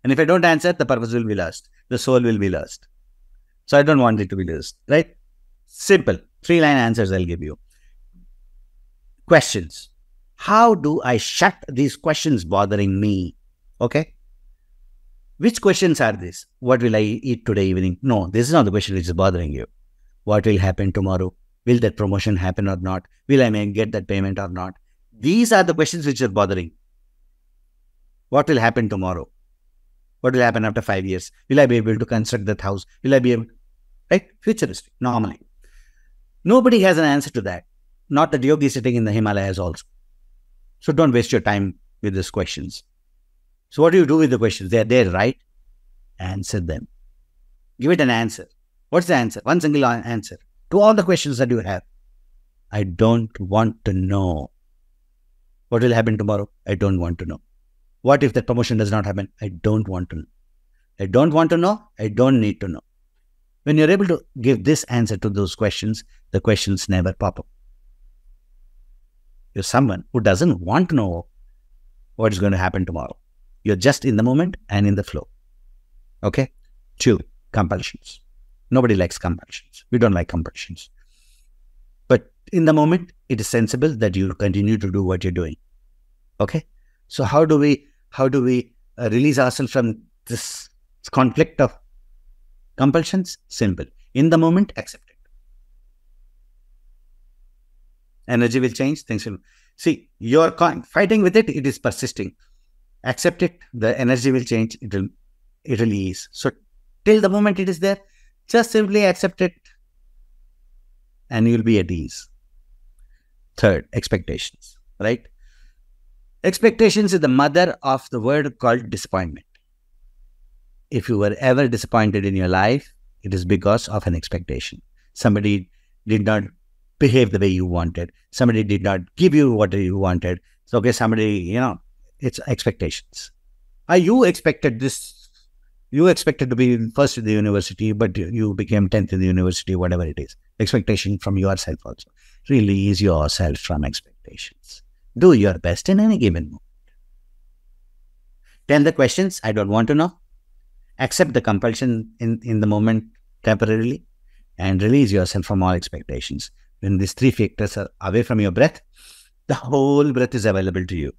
A: And if I don't answer, the purpose will be lost. The soul will be lost. So I don't want it to be lost. Right? Simple. 3-line answers I'll give you. Questions. How do I shut these questions bothering me? Okay? Which questions are these? What will I eat today evening? No, this is not the question which is bothering you. What will happen tomorrow? Will that promotion happen or not? Will I get that payment or not? These are the questions which are bothering. What will happen tomorrow? What will happen after 5 years? Will I be able to construct that house? Will I be able... Right? Futuristic, normally. Nobody has an answer to that. Not that yogi sitting in the Himalayas also. So don't waste your time with these questions. So what do you do with the questions? They are there, right? Answer them. Give it an answer. What's the answer? One single answer to all the questions that you have. I don't want to know. What will happen tomorrow? I don't want to know. What if that promotion does not happen? I don't want to know. I don't want to know. I don't need to know. When you're able to give this answer to those questions, the questions never pop up. You're someone who doesn't want to know what is going to happen tomorrow. You're just in the moment and in the flow. Okay? 2, compulsions. Nobody likes compulsions. We don't like compulsions. But in the moment, it is sensible that you continue to do what you're doing. Okay? So how do we release ourselves from this conflict of compulsions? Simple. In the moment, accept it. Energy will change. Things will... See, you're fighting with it. It is persisting. Accept it. The energy will change. It will ease. So till the moment it is there, just simply accept it and you'll be at ease. 3rd, expectations, right? Expectations is the mother of the word called disappointment. If you were ever disappointed in your life, it is because of an expectation. Somebody did not behave the way you wanted. Somebody did not give you what you wanted. So, okay, somebody, it's expectations. You expected this. You expected to be first in the university, but you became 10th in the university, whatever it is. Expectation from yourself also. Release yourself from expectations. Do your best in any given moment. Tell the questions, I don't want to know. Accept the compulsion in the moment temporarily and release yourself from all expectations. When these 3 factors are away from your breath, the whole breath is available to you.